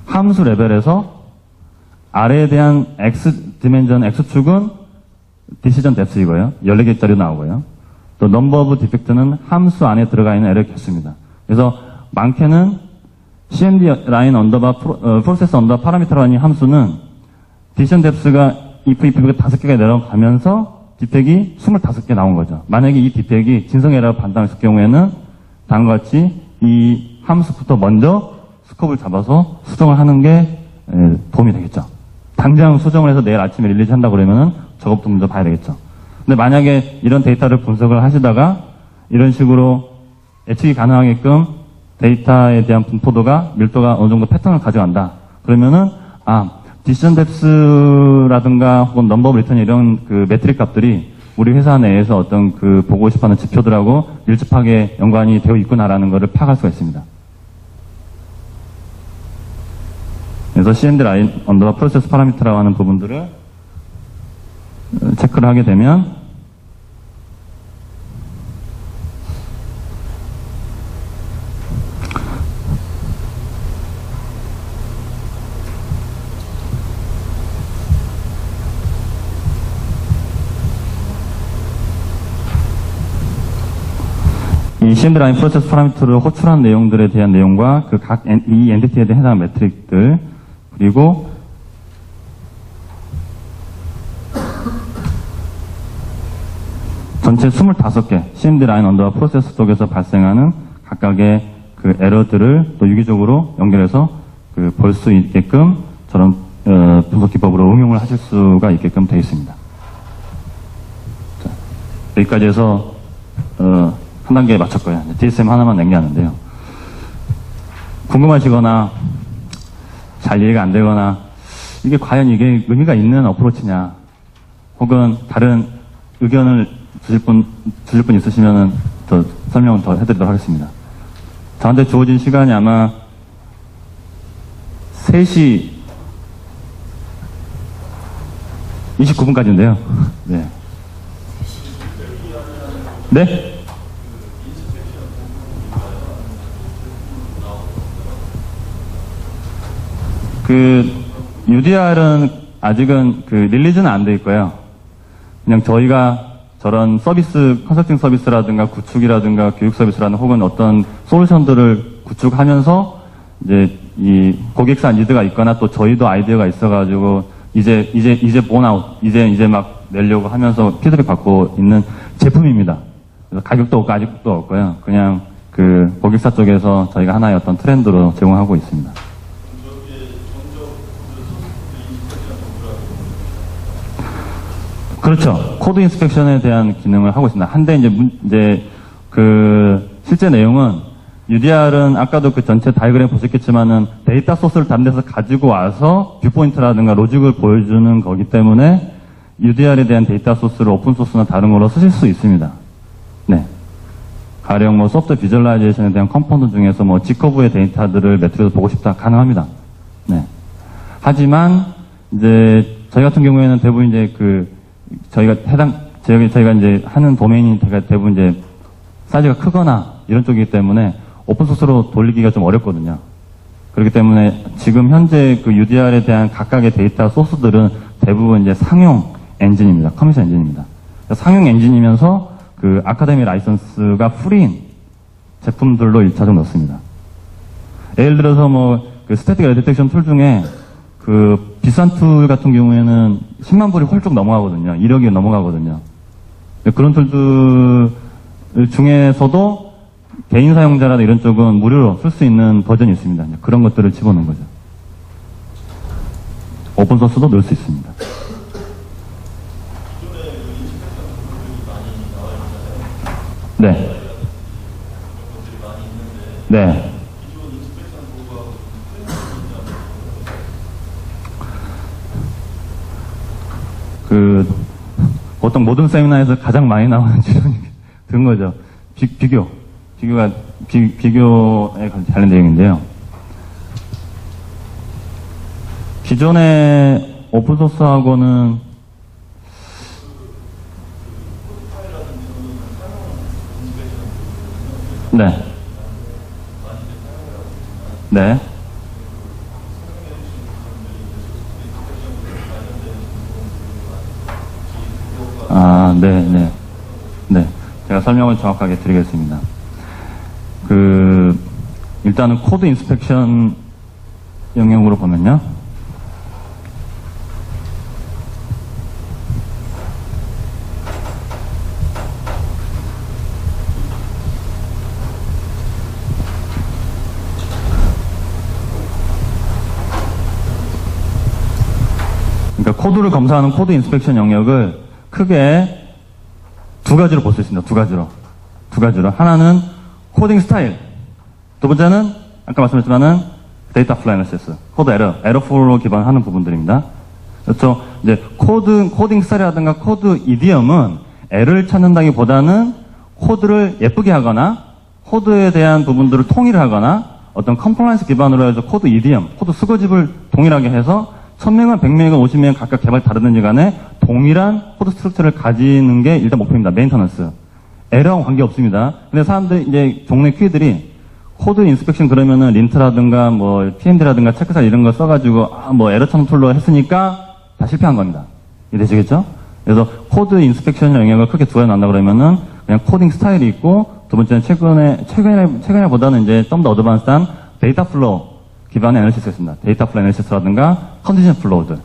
함수 레벨에서 아래에 대한 X 디멘전 X축은 디시전 뎁스이고요. 14개짜리 나오고요. 또 넘버 오브 디펙트는 함수 안에 들어가 있는 에러 개수입니다. 그래서 많게는 cmd 라인 언더바 프로세스 언더 파라미터라는 함수는 디시전 뎁스가 if 5개가 내려가면서 디펙이 25개 나온 거죠. 만약에 이 디펙이 진성 에러가 반당했을 경우에는 다음과 같이 이 함수부터 먼저 스코프를 잡아서 수정을 하는 게 도움이 되겠죠. 당장 수정을 해서 내일 아침에 릴리즈 한다 그러면은 저것부터 먼저 봐야 되겠죠. 근데 만약에 이런 데이터를 분석을 하시다가 이런 식으로 예측이 가능하게끔 데이터에 대한 분포도가 밀도가 어느 정도 패턴을 가져간다. 그러면은 디시전 뎁스라든가 혹은 넘버 오브 리턴 이런 그 매트릭 값들이 우리 회사 내에서 어떤 그 보고 싶어하는 지표들하고 밀접하게 연관이 되어 있구나라는 것을 파악할 수가 있습니다. 그래서 cmd 라인 언더바 프로세스 파라미터라고 하는 부분들을 체크를 하게 되면 이 cmd 라인 프로세스 파라미터를 호출한 내용들에 대한 내용과 그 각 이 엔티티에 대한 해당 매트릭들 그리고 전체 25개 cmd 라인 언더바 프로세스 속에서 발생하는 각각의 그 에러들을 또 유기적으로 연결해서 그 볼 수 있게끔 저런 분석 기법으로 응용을 하실 수가 있게끔 되어 있습니다. 자, 여기까지 해서 한 단계 맞췄고요. DSM 하나만 남겨놨는데요. 궁금하시거나 잘 이해가 안 되거나 이게 과연 이게 의미가 있는 어프로치냐 혹은 다른 의견을 주실 분 있으시면 더 설명을 더 해드리도록 하겠습니다. 저한테 주어진 시간이 아마 3시 29분까지인데요. 네. 네? 그 UDR은 아직은 그 릴리즈는 안 돼 있고요. 그냥 저희가 저런 서비스, 컨설팅 서비스라든가 구축이라든가 교육 서비스라든가 혹은 어떤 솔루션들을 구축하면서 이제 이 고객사 니드가 있거나 또 저희도 아이디어가 있어가지고 이제 본아웃, 이제 막 내려고 하면서 피드백 받고 있는 제품입니다. 그래서 가격도 없고 아직도 없고요. 그냥 그 고객사 쪽에서 저희가 하나의 어떤 트렌드로 제공하고 있습니다. 그렇죠. 코드 인스펙션에 대한 기능을 하고 있습니다. 한데 이제 그 실제 내용은 UDR은 아까도 그 전체 다이그램 보셨겠지만은 데이터 소스를 다른 데서 가지고 와서 뷰포인트라든가 로직을 보여주는 거기 때문에 UDR에 대한 데이터 소스를 오픈 소스나 다른 걸로 쓰실 수 있습니다. 네. 가령 뭐 소프트 비주얼라이제이션에 대한 컴포넌트 중에서 뭐 G커브의 데이터들을 매트리에서 보고 싶다 가능합니다. 네. 하지만 이제 저희 같은 경우에는 대부분 이제 저희가 이제 하는 도메인이 대부분 이제 사이즈가 크거나 이런 쪽이기 때문에 오픈소스로 돌리기가 좀 어렵거든요. 그렇기 때문에 지금 현재 그 UDR에 대한 각각의 데이터 소스들은 대부분 이제 상용 엔진입니다. 커머셜 엔진입니다. 상용 엔진이면서 그 아카데미 라이선스가 프리인 제품들로 1차적 넣습니다. 예를 들어서 뭐 그 스태틱 에러 디텍션 툴 중에 그 비싼 툴 같은 경우에는 10만 불이 훌쩍 넘어가거든요. 1억이 넘어가거든요. 그런 툴들 중에서도 개인 사용자라든 이런 쪽은 무료로 쓸 수 있는 버전이 있습니다. 그런 것들을 집어넣은 거죠. 오픈소스도 넣을 수 있습니다. 네. 네. 보통 모든 세미나에서 가장 많이 나오는 질문이 그런 거죠. 비교에 관련된 내용인데요. 기존의 오픈소스하고는 네. 네. 네. 제가 설명을 정확하게 드리겠습니다. 일단은 코드 인스펙션 영역으로 보면요. 그러니까 코드를 검사하는 코드 인스펙션 영역을 크게 두 가지로 볼 수 있습니다. 두 가지로. 하나는 코딩 스타일. 두 번째는 아까 말씀드렸지만은 데이터 플로우 애널리시스, 코드 에러 플로우 기반하는 부분들입니다. 그렇죠. 이제 코딩 스타일이라든가 코드 이디엄은 에러를 찾는다기보다는 코드를 예쁘게 하거나 코드에 대한 부분들을 통일을 하거나 어떤 컴플라이언스 기반으로 해서 코드 이디엄, 코드 수거집을 동일하게 해서 1000명이건 100명이건 50명이건 각각 개발 다르든지 간에 동일한 코드 스트럭처를 가지는 게 일단 목표입니다. 메인터넌스. 에러와 관계없습니다. 근데 사람들, 이제 종래 퀴들이 코드 인스펙션 그러면은 린트라든가 뭐 PMD라든가 체크사 이런 거 써가지고 에러 찾는 툴로 했으니까 다 실패한 겁니다. 이해되시겠죠? 그래서 코드 인스펙션 영역을 크게 두 가지 나온다 그러면은 그냥 코딩 스타일이 있고 두 번째는 최근에 보다는 이제 좀 더 어드밴스한 데이터 플로우 기반의 애널리시스가 있습니다. 데이터 플로우 애널리시스라든가 컨디션 플로우들.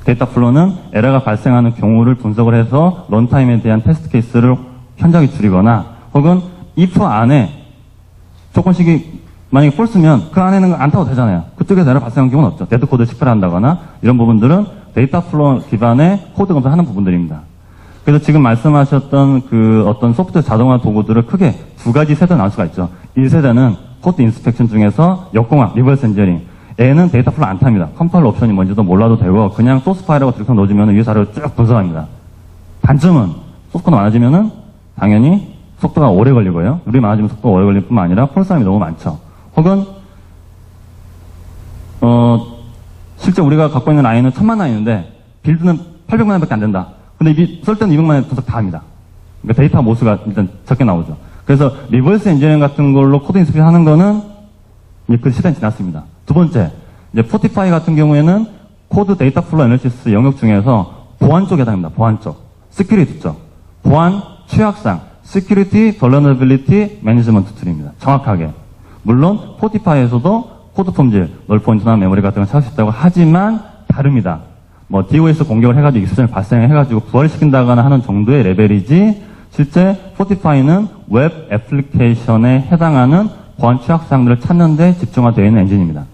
데이터 플로우는 에러가 발생하는 경우를 분석을 해서 런타임에 대한 테스트 케이스를 현저하게 줄이거나 혹은 if 안에 조건식이 만약에 false면 그 안에는 안 타도 되잖아요. 그쪽에서 에러 발생한 경우는 없죠. 데드 코드 식별을 한다거나 이런 부분들은 데이터 플로우 기반의 코드 검사하는 부분들입니다. 그래서 지금 말씀하셨던 어떤 소프트웨어 자동화 도구들을 크게 두 가지 세대로 나올 수가 있죠. 1세대는 코드 인스펙션 중에서 역공학, 리버스 엔지니어링. 얘는 데이터 플로우 안 탑니다. 컴파일러 옵션이 뭔지도 몰라도 되고 그냥 소스 파일하고 들여서 넣어주면 위에 자료를 쭉 분석합니다. 단점은 소스코드 많아지면은 당연히 속도가 오래 걸리고요. 룰이 많아지면 속도가 오래 걸릴 뿐만 아니라 폴사함이 너무 많죠. 혹은 실제 우리가 갖고 있는 라인은 1000만 라인인데 빌드는 800만 라인밖에 안 된다. 근데 쓸 때는 200만 라인 분석 다 합니다. 그러니까 데이터 모수가 일단 적게 나오죠. 그래서 리버스 엔지니어링 같은 걸로 코드 인스펙션 하는 거는 이제 그 시대는 지났습니다. 두 번째, 이제 포티파이 같은 경우에는 코드 데이터 플로우 애널리시스 영역 중에서 보안 쪽에 해당합니다. 보안 쪽. 시큐리티 쪽. 보안 취약상. 시큐리티 벌너러빌리티 매니지먼트 툴입니다. 정확하게. 물론 포티파이에서도 코드 폼질, 널 포인트나 메모리 같은 걸 찾을 수 있다고 하지만 다릅니다. 뭐 DOS 공격을 해가지고 익스전을 발생해가지고 부활시킨다거나 하는 정도의 레벨이지 실제 포티파이는 웹 애플리케이션에 해당하는 보안 취약사항들을 찾는 데 집중화되어 있는 엔진입니다.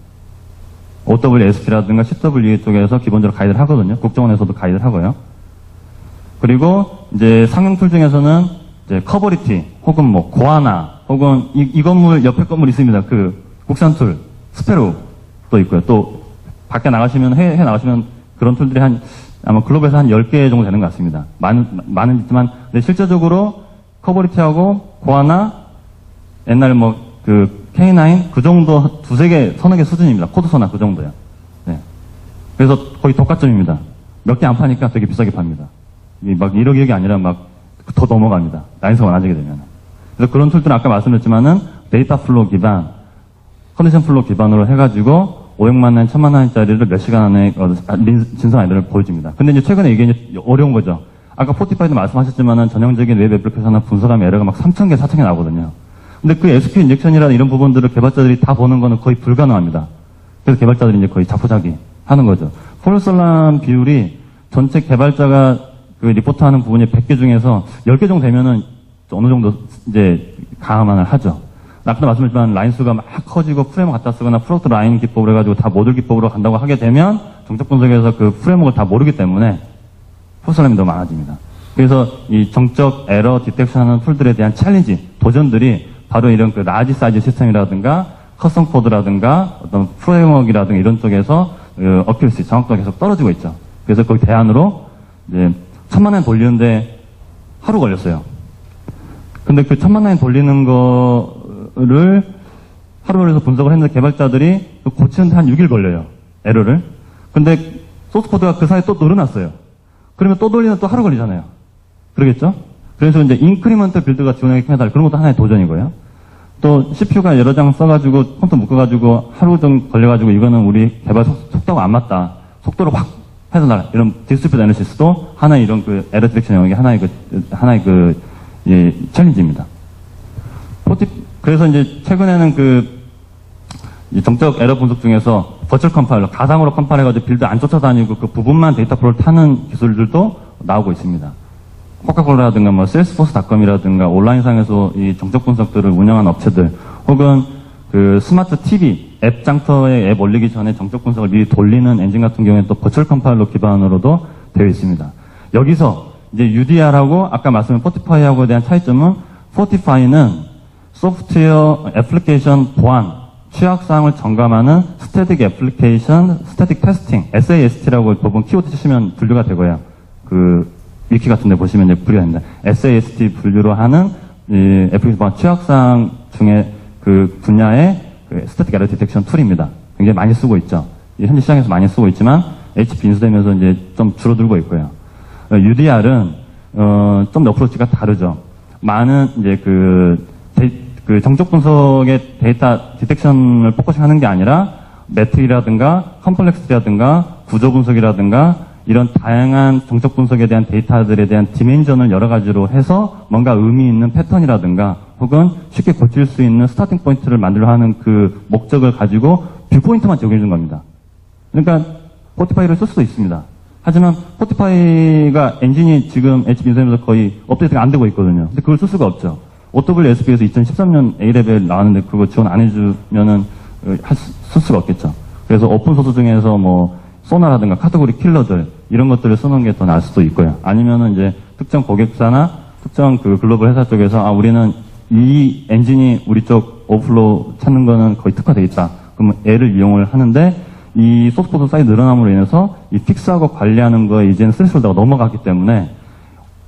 OWASP라든가 CWE 쪽에서 기본적으로 가이드를 하거든요. 국정원에서도 가이드를 하고요. 그리고 이제 상용 툴 중에서는 이제 커버리티 혹은 뭐 고아나 혹은 이 건물 옆에 건물 있습니다. 국산 툴 스페로도 있고요. 또 밖에 나가시면 해외 나가시면 그런 툴들이 아마 글로벌에서 한 10개 정도 되는 것 같습니다. 많은 있지만 근데 실제적으로 커버리티하고 고아나 옛날 K9 그 정도 두세 개 서너 개 수준입니다. 코드서나 그 정도요. 네. 그래서 거의 독과점입니다. 몇 개 안 파니까 되게 비싸게 팝니다. 막 1억 2억이 아니라 막 더 넘어갑니다. 라인수가 많아지게 되면. 그래서 그런 툴들은 아까 말씀드렸지만은 데이터 플로우 기반, 컨디션 플로우 기반으로 해가지고 500만 원, 1000만 원짜리를 몇 시간 안에 진성 아이들을 보여줍니다. 근데 이제 최근에 이게 이제 어려운 거죠. 아까 포티파이도 말씀하셨지만은 전형적인 웹 애플리케이션이나 분석하면 에러가 막 3000개, 4000개 나오거든요. 근데 그 SQL 인젝션이라는 이런 부분들을 개발자들이 다 보는 거는 거의 불가능합니다. 그래서 개발자들이 이제 거의 자포자기 하는 거죠. 폴설람 비율이 전체 개발자가 리포트하는 부분이 100개 중에서 10개 정도 되면은 어느 정도 이제 강화만을 하죠. 아까도 말씀드렸지만 라인 수가 막 커지고 프레임을 갖다 쓰거나 프로덕트 라인 기법으로 해가지고 다 모듈 기법으로 간다고 하게 되면 정적 분석에서 그 프레임워크를 다 모르기 때문에 폴설람이 너무 많아집니다. 그래서 이 정적 에러 디텍션하는 툴들에 대한 챌린지, 도전들이 바로 이런 라지 사이즈 시스템이라든가 커스텀 코드라든가 어떤 프레임워크라든가 이런 쪽에서 어큐러시, 정확도가 계속 떨어지고 있죠. 그래서 거기 대안으로 이제 1000만 원 돌리는데 하루 걸렸어요. 근데 그 1000만 원 돌리는 거를 하루 걸려서 분석을 했는데 개발자들이 고치는데 한 6일 걸려요. 에러를. 근데 소스 코드가 그 사이에 또 늘어났어요. 그러면 또 돌리면 또 하루 걸리잖아요. 그러겠죠? 그래서 이제 인크리먼트 빌드가 지원하기 편하다. 그런 것도 하나의 도전이고요. 또 CPU가 여러 장 써가지고 컴퓨터 묶어가지고 하루 정도 걸려가지고 이거는 우리 개발 속도가 안 맞다. 속도를 확 해서 나라. 이런 디스트리뷰트 애널리시스도 하나의 이런 그 에러 디텍션 영역이 하나의 챌린지입니다. 그래서 이제 최근에는 이 정적 에러 분석 중에서 버추얼 컴파일러, 가상으로 컴파일러해가지고 빌드 안 쫓아다니고 그 부분만 데이터 프로를 타는 기술들도 나오고 있습니다. 코카콜라라든가 뭐 셀스포스닷컴이라든가 온라인상에서 이 정적 분석들을 운영하는 업체들, 혹은 그 스마트 TV 앱 장터에 앱 올리기 전에 정적 분석을 미리 돌리는 엔진 같은 경우에 또 버추얼 컴파일러 기반으로도 되어 있습니다. 여기서 이제 UDR하고 아까 말씀드린 포티파이하고에 대한 차이점은, 포티파이는 소프트웨어 애플리케이션 보안, 취약사항을 점검하는 스태틱 애플리케이션, 스태틱 테스팅, SAST라고 부분 키워드 치시면 분류가 되고요. 위키 같은 데 보시면 이제 분류가 됩니다. SAST 분류로 하는 이 애플리케이션 보안 취약사항 중에 그 분야의 스태틱 에러 디텍션 툴입니다. 굉장히 많이 쓰고 있죠. 현재 시장에서 많이 쓰고 있지만 HP 인수되면서 이제 좀 줄어들고 있고요. UDR은 좀 어프로치가 다르죠. 많은 이제 그 정적 분석의 데이터 디텍션을 포커싱하는 게 아니라 매트리라든가 컴플렉스라든가 구조 분석이라든가 이런 다양한 정적 분석에 대한 데이터들에 대한 디멘전을 여러 가지로 해서 뭔가 의미 있는 패턴이라든가 혹은 쉽게 고칠 수 있는 스타팅 포인트를 만들려 하는 그 목적을 가지고 뷰포인트만 제공해 준 겁니다. 그러니까 포티파이를 쓸 수도 있습니다. 하지만 포티파이가 엔진이 지금 HP 인수하면서 거의 업데이트가 안 되고 있거든요. 근데 그걸 쓸 수가 없죠. OWSP에서 2013년 A레벨 나왔는데 그거 지원 안 해주면은 쓸 수가 없겠죠. 그래서 오픈소스 중에서 뭐 소나라든가 카테고리 킬러들 이런 것들을 쓰는 게 더 나을 수도 있고요. 아니면은 이제 특정 고객사나 특정 그 글로벌 회사 쪽에서 우리는 이 엔진이 우리 쪽 오프로우 찾는 거는 거의 특화되어 있다. 그러면 L을 이용을 하는데 이 소스코드 사이즈 늘어남으로 인해서 이 픽스하고 관리하는 거에 이제는 스레스홀드가 넘어갔기 때문에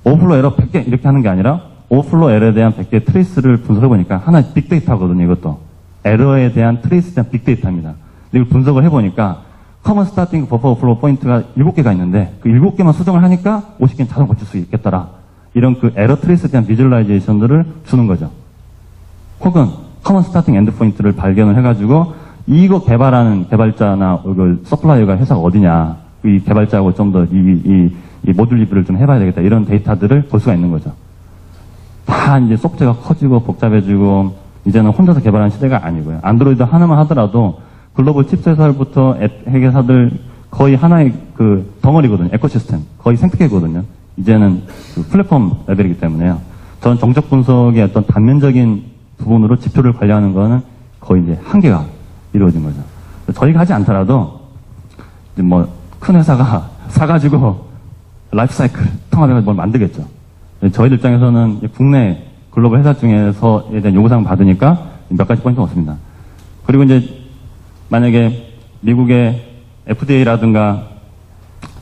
오프로우 에러 100개 이렇게 하는 게 아니라 오프로우 에러에 대한 100개의 트레이스를 분석해보니까 하나의 빅데이터거든요, 이것도. 에러에 대한 트레이스에 대한 빅데이터입니다. 근데 이걸 분석을 해보니까 커먼 스타팅 버퍼 오프로우 포인트가 7개가 있는데 그 7개만 수정을 하니까 50개는 자동 고칠 수 있겠더라. 이런 그 에러 트레이스에 대한 비주얼라이제이션들을 주는 거죠. 혹은 커먼 스타팅 엔드 포인트를 발견을 해가지고 이거 개발하는 개발자나 이걸 서플라이어가 회사가 어디냐, 이 개발자하고 좀 더 이 모듈 리뷰를 좀 해봐야 되겠다. 이런 데이터들을 볼 수가 있는 거죠. 다 이제 소프트웨어가 커지고 복잡해지고 이제는 혼자서 개발하는 시대가 아니고요. 안드로이드 하나만 하더라도 글로벌 칩셋사부터 앱 회계사들 거의 하나의 그 덩어리거든요. 에코시스템. 거의 생태계거든요. 이제는 그 플랫폼 레벨이기 때문에요. 저는 정적 분석의 어떤 단면적인 부분으로 지표를 관리하는 거는 거의 이제 한계가 이루어진 거죠. 저희가 하지 않더라도 이제 뭐 큰 회사가 사가지고 라이프 사이클 통합해서 뭘 만들겠죠. 저희들 입장에서는 국내 글로벌 회사 중에서에 대한 요구사항 받으니까 몇 가지 포인트가 없습니다. 그리고 이제 만약에 미국의 FDA라든가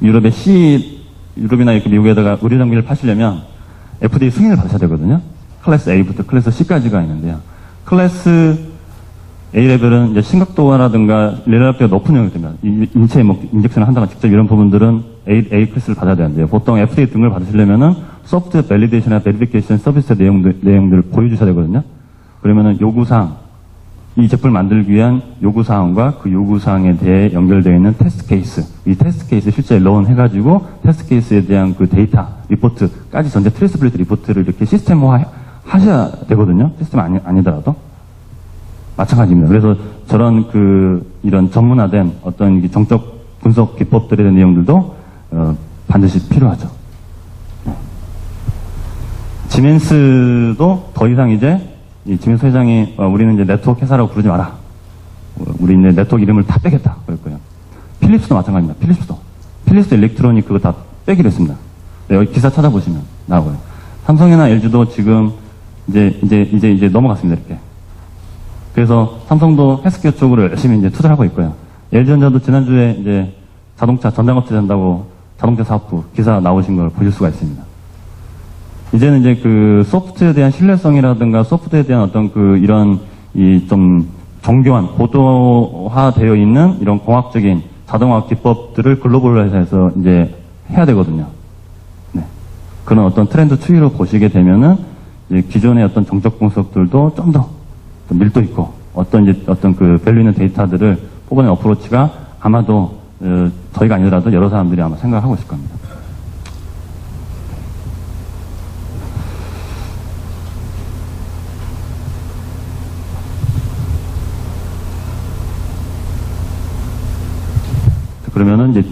유럽이나 이렇게 미국에다가 의료 장비를 파시려면 FDA 승인을 받으셔야 되거든요. 클래스 A부터 클래스 C까지가 있는데요. 클래스 A 레벨은 이제 심각도라든가 레벨업대가 높은 영역이 됩니다. 인체에 뭐 인젝션을 한다거나 직접 이런 부분들은 A 클래스를 받아야 되는데요. 보통 FDA 등을 받으시려면은 소프트웨어 밸리데이션이나 베리피케이션 서비스 내용들을 보여주셔야 되거든요. 그러면은 요구사항, 이 제품을 만들기 위한 요구사항과 그 요구사항에 대해 연결되어 있는 테스트 케이스, 이 테스트 케이스 실제 런 해가지고 테스트 케이스에 대한 그 데이터, 리포트까지 전체 트레이스빌리티 리포트를 이렇게 시스템화 하셔야 되거든요. 시스템 아니더라도. 마찬가지입니다. 그래서 저런 이런 전문화된 어떤 정적 분석 기법들에 대한 내용들도 반드시 필요하죠. 지멘스도 더 이상 이제 지멘스 회장이 우리는 이제 네트워크 회사라고 부르지 마라. 우리 이제 네트워크 이름을 다 빼겠다. 그럴 거예요. 필립스도 마찬가지입니다. 필립스 일렉트로닉 그거 다 빼기로 했습니다. 네, 여기 기사 찾아보시면 나오고요. 삼성이나 LG도 지금 이제 넘어갔습니다. 이렇게. 그래서 삼성도 헬스케어 쪽으로 열심히 이제 투자를 하고 있고요. LG전자도 지난주에 이제 자동차 전장업체 된다고 자동차 사업부 기사 나오신 걸 보실 수가 있습니다. 이제는 이제 그 소프트에 대한 신뢰성이라든가 소프트에 대한 어떤 그 이런 이 좀 정교한 고도화되어 있는 이런 공학적인 자동화 기법들을 글로벌 회사에서 이제 해야 되거든요. 네. 그런 어떤 트렌드 추이로 보시게 되면은 이제 기존의 어떤 정적 분석들도 좀 더 밀도 있고 어떤 그 밸류 있는 데이터들을 뽑아낸 어프로치가 아마도 저희가 아니더라도 여러 사람들이 아마 생각하고 있을 겁니다. 그러면은 이제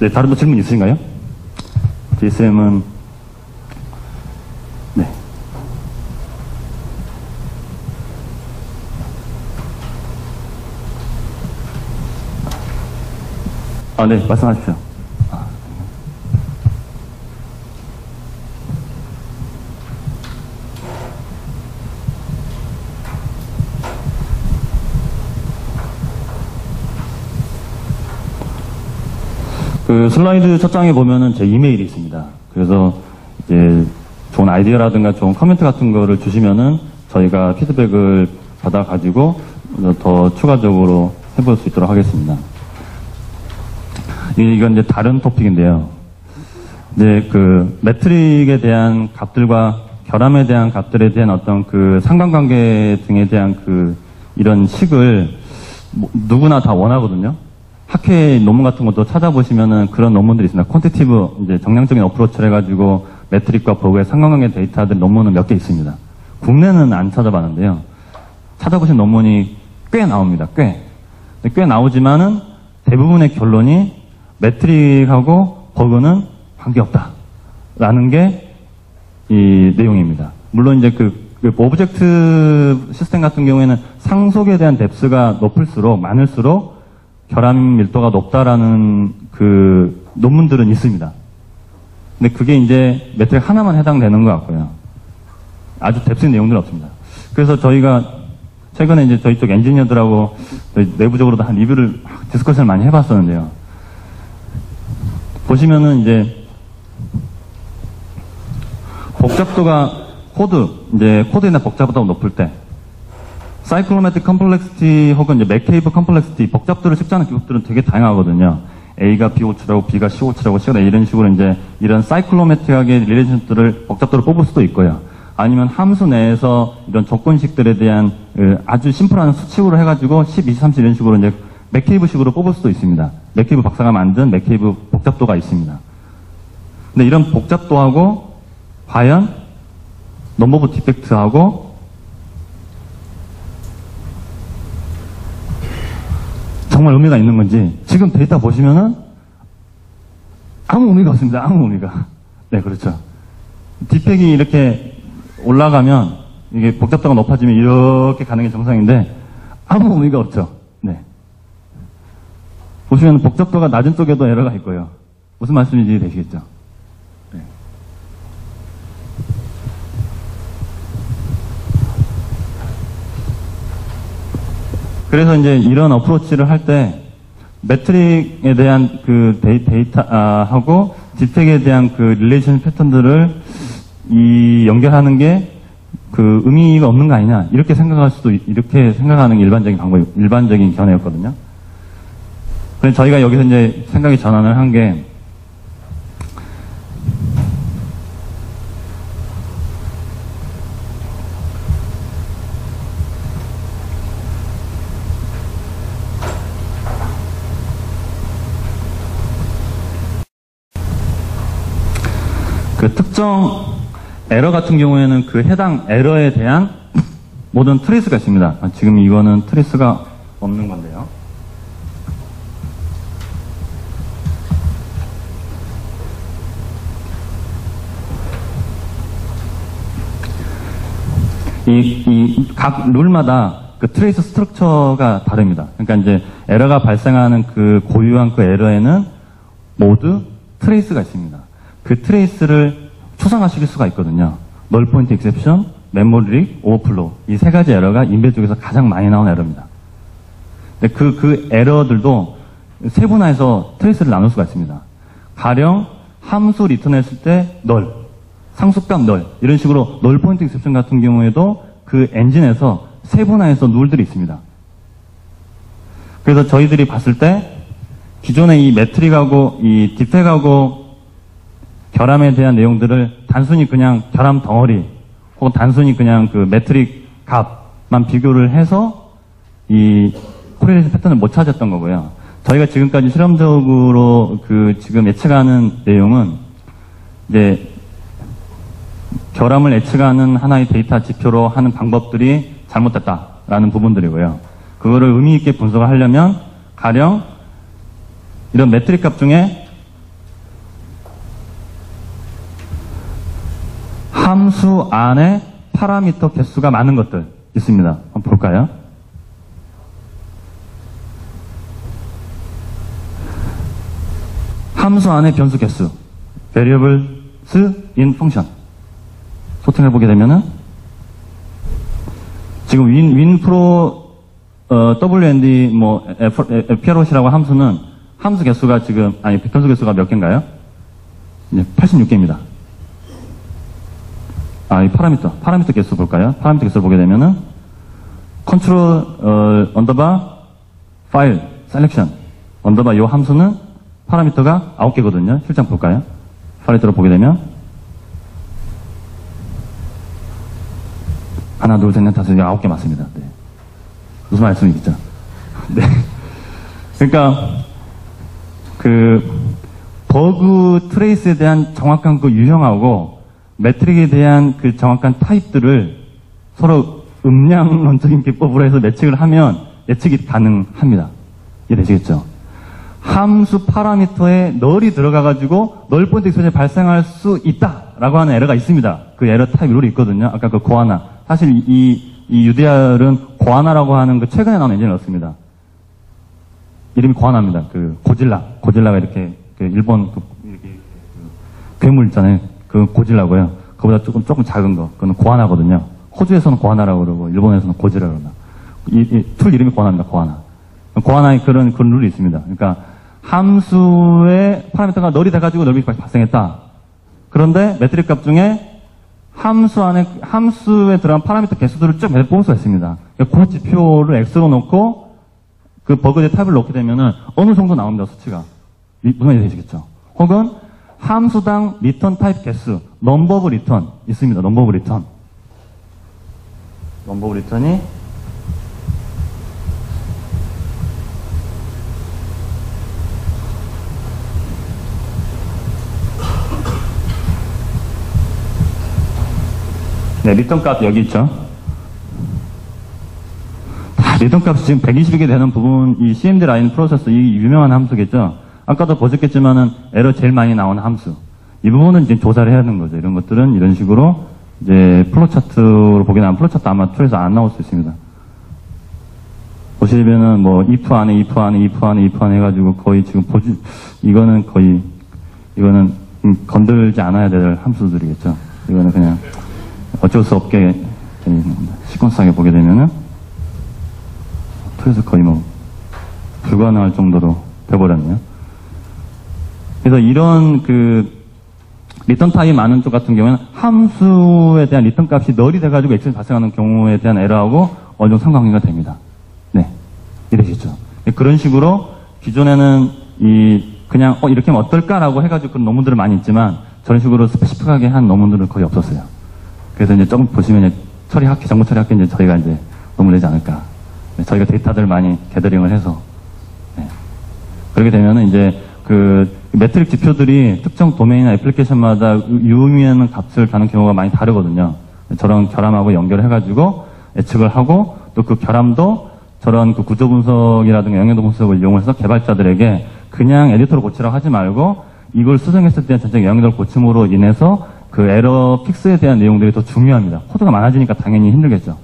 네, 다른 또 질문 있으신가요? DSM은 네. 네, 말씀하십시오. 그 슬라이드 첫 장에 보면은 제 이메일이 있습니다. 그래서 이제 좋은 아이디어라든가 좋은 코멘트 같은 거를 주시면은 저희가 피드백을 받아가지고 더 추가적으로 해볼 수 있도록 하겠습니다. 이건 이제 다른 토픽인데요. 이제 그 매트릭에 대한 값들과 결함에 대한 값들에 대한 어떤 그 상관관계 등에 대한 그 이런 식을 누구나 다 원하거든요. 학회 논문 같은 것도 찾아보시면은 그런 논문들이 있습니다. 퀀티티브 이제 정량적인 어프로치를 해가지고 매트릭과 버그의 상관관계 데이터들 논문은 몇 개 있습니다. 국내는 안 찾아봤는데요. 찾아보신 논문이 꽤 나옵니다. 꽤 나오지만은 대부분의 결론이 매트릭하고 버그는 관계없다. 라는 게 이 내용입니다. 물론 이제 그 오브젝트 시스템 같은 경우에는 상속에 대한 뎁스가 많을수록 결함 밀도가 높다라는 그 논문들은 있습니다. 근데 그게 이제 매트릭 하나만 해당되는 것 같고요. 아주 뎁스인 내용들은 없습니다. 그래서 저희가 최근에 이제 저희 쪽 엔지니어들하고 내부적으로도 한 리뷰를 디스커션을 많이 해봤었는데요. 보시면은 이제 복잡도가 코드에 대한 복잡도가 높을 때 사이클로매틱 컴플렉시티 혹은 이제 맥케이브 컴플렉시티 복잡도를 측정하는 기법들은 되게 다양하거든요. A가 B5치라고 B가 C5치라고 C가 이런 식으로 이제 이런 사이클로매틱하게 릴레이션들을 복잡도를 뽑을 수도 있고요. 아니면 함수 내에서 이런 조건식들에 대한 아주 심플한 수칙으로 해가지고 10, 20, 30 이런 식으로 이제 맥케이브식으로 뽑을 수도 있습니다. 맥케이브 박사가 만든 맥케이브 복잡도가 있습니다. 근데 이런 복잡도하고 과연 넘버 오브 디펙트하고 정말 의미가 있는 건지 지금 데이터 보시면은 아무 의미가 없습니다. 아무 의미가. 네, 그렇죠. 디펙이 이렇게 올라가면 이게 복잡도가 높아지면 이렇게 가는 게 정상인데 아무 의미가 없죠. 네. 보시면 복잡도가 낮은 쪽에도 에러가 있고요. 무슨 말씀인지 되시겠죠? 네. 그래서 이제 이런 어프로치를 할 때 매트릭에 대한 그 데이터하고 디펙에 대한 그 릴레이션 패턴들을 연결하는 게 그 의미가 없는 거 아니냐 이렇게 생각하는 게 일반적인 견해였거든요. 그래서 저희가 여기서 이제 생각이 전환을 한 게 그 특정 에러 같은 경우에는 그 해당 에러에 대한 모든 트레이스가 있습니다. 지금 이거는 트레이스가 없는 건데요. 각 룰마다 그 트레이스 스트럭처가 다릅니다. 그러니까 이제 에러가 발생하는 그 고유한 그 에러에는 모두 트레이스가 있습니다. 그 트레이스를 추상화시킬 수가 있거든요. 널 포인트 익셉션, 메모리 릭, 오버플로우. 이 세 가지 에러가 인베 쪽에서 가장 많이 나온 에러입니다. 근데 그 에러들도 세분화해서 트레이스를 나눌 수가 있습니다. 가령 함수 리턴했을 때 널, 상수값 널, 이런 식으로 널 포인트 익셉션 같은 경우에도 그 엔진에서 세분화해서 룰들이 있습니다. 그래서 저희들이 봤을 때 기존의 이 매트릭하고 이 디펙하고 결함에 대한 내용들을 단순히 그냥 결함 덩어리 혹은 단순히 그냥 그 매트릭 값만 비교를 해서 이 코릴레이션 패턴을 못 찾았던 거고요. 저희가 지금까지 실험적으로 그 지금 예측하는 내용은 이제 결함을 예측하는 하나의 데이터 지표로 하는 방법들이 잘못됐다라는 부분들이고요. 그거를 의미 있게 분석을 하려면 가령 이런 매트릭 값 중에 함수 안에 파라미터 개수가 많은 것들 있습니다. 한번 볼까요? 함수 안에 변수 개수, variables in function. 소팅해 보게 되면은 지금 윈프로 WND 뭐 FROC라고 함수는 함수 개수가 지금 변수 개수가 몇 개인가요? 네, 86개입니다. 이 파라미터 개수 볼까요? 파라미터 개수를 보게 되면은 컨트롤 언더바 파일 셀렉션 언더바 요 함수는 파라미터가 9개거든요. 실장 볼까요? 파라미터를 보게 되면 하나, 둘, 셋, 넷, 다섯, 9개 맞습니다. 네. 무슨 말씀이겠죠? 네. 그러니까 그 버그 트레이스에 대한 정확한 그 유형하고 매트릭에 대한 그 정확한 타입들을 서로 음량론적인 기법으로 해서 예측을 하면 예측이 가능합니다. 이해되시겠죠? 함수 파라미터에 널이 들어가가지고 널 포인트 익스프레션이 발생할 수 있다라고 하는 에러가 있습니다. 그 에러 타입 룰이 있거든요. 아까 그 고하나. 사실 이 UDR은 고하나라고 하는 그 최근에 나온 엔진을 넣습니다. 이름이 고하나입니다. 그 고질라가 이렇게 그 일본 이렇게 괴물 있잖아요. 그 고질라고요. 그보다 조금 작은 거. 그건 고하나거든요. 호주에서는 고하나라고 그러고 일본에서는 고질라고 그러나. 이 툴 이름이 고하나입니다. 고하나의 그런 룰이 있습니다. 그러니까 함수의 파라미터가 널이 돼가지고 널이 발생했다. 그런데 매트릭 값 중에 함수에 들어간 파라미터 개수들을 쭉 뽑을 수가 있습니다. 그러니까 그 지표를 X로 놓고 그 버그의 타입을 넣게 되면은 어느 정도 나옵니다. 수치가. 무슨 말인지 되시겠죠? 혹은 함수당 리턴 타입 개수, 넘버 오브 리턴 있습니다. 넘버 오브 리턴이 네, 리턴 값 여기 있죠. 리턴 값이 지금 120개 되는 부분, 이 CMD 라인 프로세서, 이 유명한 함수겠죠. 아까도 보셨겠지만은 에러 제일 많이 나오는 함수. 이 부분은 이제 조사를 해야 하는 거죠. 이런 것들은 이런 식으로 이제 플로차트로 보게 되면 플로차트 아마 툴에서 안 나올 수 있습니다. 보시면은 뭐 if 안에 해가지고 거의 지금 이거는 건들지 않아야 될 함수들이겠죠. 이거는 그냥 어쩔 수 없게 시퀀스하게 보게 되면은 툴에서 거의 뭐 불가능할 정도로 돼버렸네요. 그래서 이런 그 리턴 타입 많은 쪽 같은 경우에는 함수에 대한 리턴 값이 널이 돼가지고 액션이 발생하는 경우에 대한 에러하고 어느 정도 상관관계가 됩니다. 네, 이러시죠. 그런 식으로 기존에는 그냥 이렇게 하면 어떨까라고 해가지고 그런 논문들은 많이 있지만 저런 식으로 스페시픽하게 한 논문들은 거의 없었어요. 그래서 이제 조금 보시면 정보 처리학회 이제 저희가 이제 논문 내지 않을까. 네, 저희가 데이터들 많이 게더링을 해서 네. 그렇게 되면은 이제 그 매트릭 지표들이 특정 도메인이나 애플리케이션마다 유의미한 값을 다는 경우가 많이 다르거든요. 저런 결함하고 연결해가지고 예측을 하고 또 그 결함도 저런 그 구조 분석이라든가 영역도 분석을 이용해서 개발자들에게 그냥 에디터로 고치라고 하지 말고 이걸 수정했을 때 전체 영역을 고침으로 인해서 그 에러 픽스에 대한 내용들이 더 중요합니다. 코드가 많아지니까 당연히 힘들겠죠.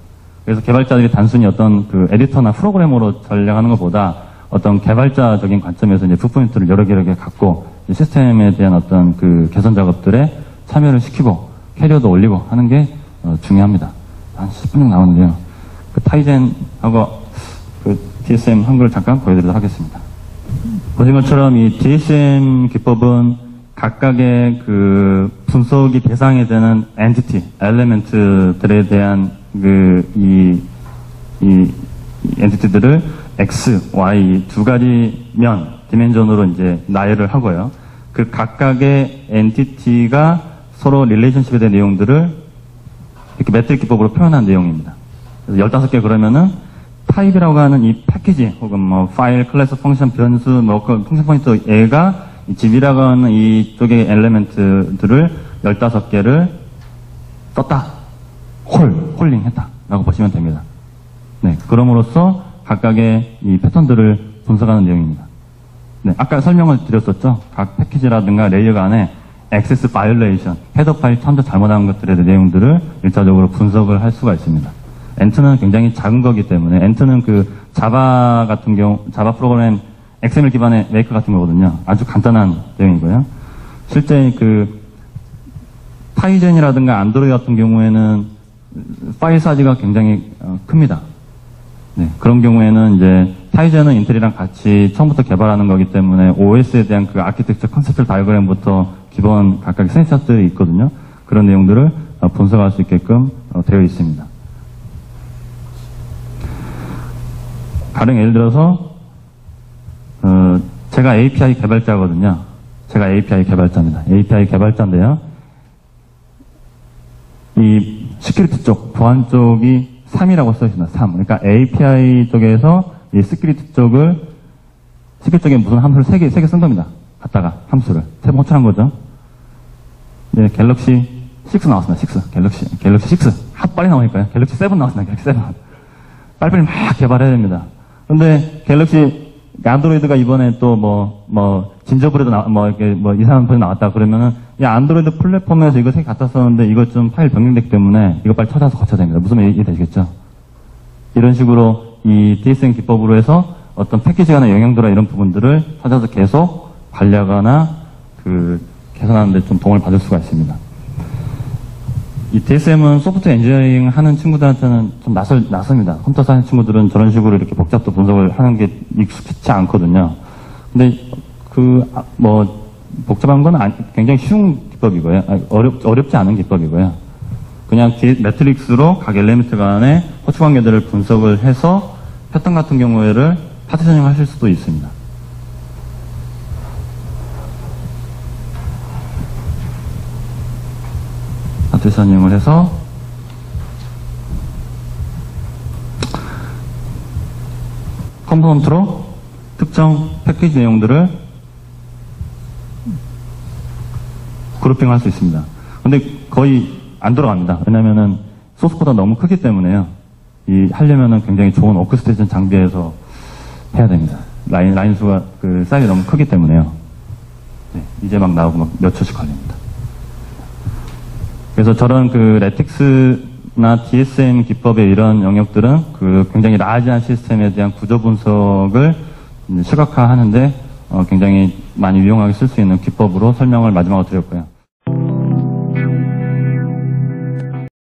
그래서 개발자들이 단순히 어떤 그 에디터나 프로그래머로 전략하는 것보다 어떤 개발자적인 관점에서 이제 풋포인트를 여러 개 갖고 시스템에 대한 어떤 그 개선 작업들에 참여를 시키고 캐리어도 올리고 하는 게 중요합니다. 한 10분 정도 나오는데요. 그 타이젠하고 그 DSM 한글을 잠깐 보여드리도록 하겠습니다. 보신 것처럼 이 DSM 기법은 각각의 그 분석이 대상이 되는 엔티티, 엘리멘트들에 대한 이 엔티티들을 X, Y 두 가지 면, 디멘전으로 이제 나열을 하고요. 그 각각의 엔티티가 서로 릴레이션십에 대한 내용들을 이렇게 매트릭 기법으로 표현한 내용입니다. 그래서 15개 그러면은 타입이라고 하는 이 패키지 혹은 뭐 파일, 클래스, 펑션, 변수, 뭐 펑션 포인트 얘가 이 집이라고 하는 이쪽의 엘리멘트들을 15개를 썼다. 홀링했다. 라고 보시면 됩니다. 네. 그럼으로써 각각의 이 패턴들을 분석하는 내용입니다. 네. 아까 설명을 드렸었죠. 각 패키지라든가 레이어 간에 액세스 바이올레이션, 헤더 파일 참조 잘못한 것들의 내용들을 일차적으로 분석을 할 수가 있습니다. 엔트는 굉장히 작은 거기 때문에, 엔트는 그 자바 같은 경우, 자바 프로그램 XML 기반의 메이커 같은 거거든요. 아주 간단한 내용이고요. 실제 그 타이젠이라든가 안드로이드 같은 경우에는 파일 사이즈가 굉장히 큽니다. 네, 그런 경우에는 이제 타이젠은 인텔이랑 같이 처음부터 개발하는 거기 때문에 OS에 대한 그 아키텍처 컨셉트 다이어그램부터 기본 각각의 스냅샷들이 있거든요. 그런 내용들을 분석할 수 있게끔 되어 있습니다. 가령 예를 들어서 제가 API 개발자거든요. 제가 API 개발자입니다. API 개발자인데요. 이 시큐리티 쪽, 보안 쪽이 3이라고 써 있습니다. 3. 그러니까 API 쪽에서 이 시큐리티 쪽을, 시큐리티 쪽에 무슨 함수를 3개 쓴 겁니다. 갖다가 함수를. 3번 호출한 거죠. 네, 갤럭시 6 나왔습니다. 6. 갤럭시 6. 빨리 나오니까요. 갤럭시 7 나왔습니다. 갤럭시 7. 빨리빨리 막 개발해야 됩니다. 근데 갤럭시 안드로이드가 이번에 또 진저브레드 이상한 버전 나왔다 그러면은 이 안드로이드 플랫폼에서 이거 3개 갖다 썼는데 이거 좀 파일 변경됐기 때문에 이거 빨리 찾아서 고쳐야 됩니다. 무슨 말인지 이해되시겠죠? 이런 식으로 이 DSM 기법으로 해서 어떤 패키지나 영향도나 이런 부분들을 찾아서 계속 관리하거나 개선하는 데 좀 도움을 받을 수가 있습니다. 이 DSM은 소프트웨어 엔지니어링 하는 친구들한테는 좀 낯섭니다. 컴퓨터 사이언스 친구들은 저런 식으로 이렇게 복잡도 분석을 하는 게 익숙치 않거든요. 근데 복잡한 건 굉장히 쉬운 기법이고요. 어렵지 않은 기법이고요. 그냥 매트릭스로 각 엘리멘트 간의 호출 관계들을 분석을 해서 패턴 같은 경우에를 파티셔닝 하실 수도 있습니다. 파티셔닝을 해서 컴포넌트로 특정 패키지 내용들을 그룹핑할 수 있습니다. 근데 거의 안 들어갑니다. 왜냐면은 소스코드가 너무 크기 때문에요. 하려면은 굉장히 좋은 오크스테이션 장비에서 해야 됩니다. 라인 수가 사이즈가 너무 크기 때문에요. 네, 이제 막 나오고 몇 초씩 걸립니다. 그래서 저런 레틱스나 DSM 기법의 이런 영역들은 굉장히 라지한 시스템에 대한 구조 분석을 시각화하는데 굉장히 많이 유용하게 쓸 수 있는 기법으로 설명을 마지막으로 드렸고요.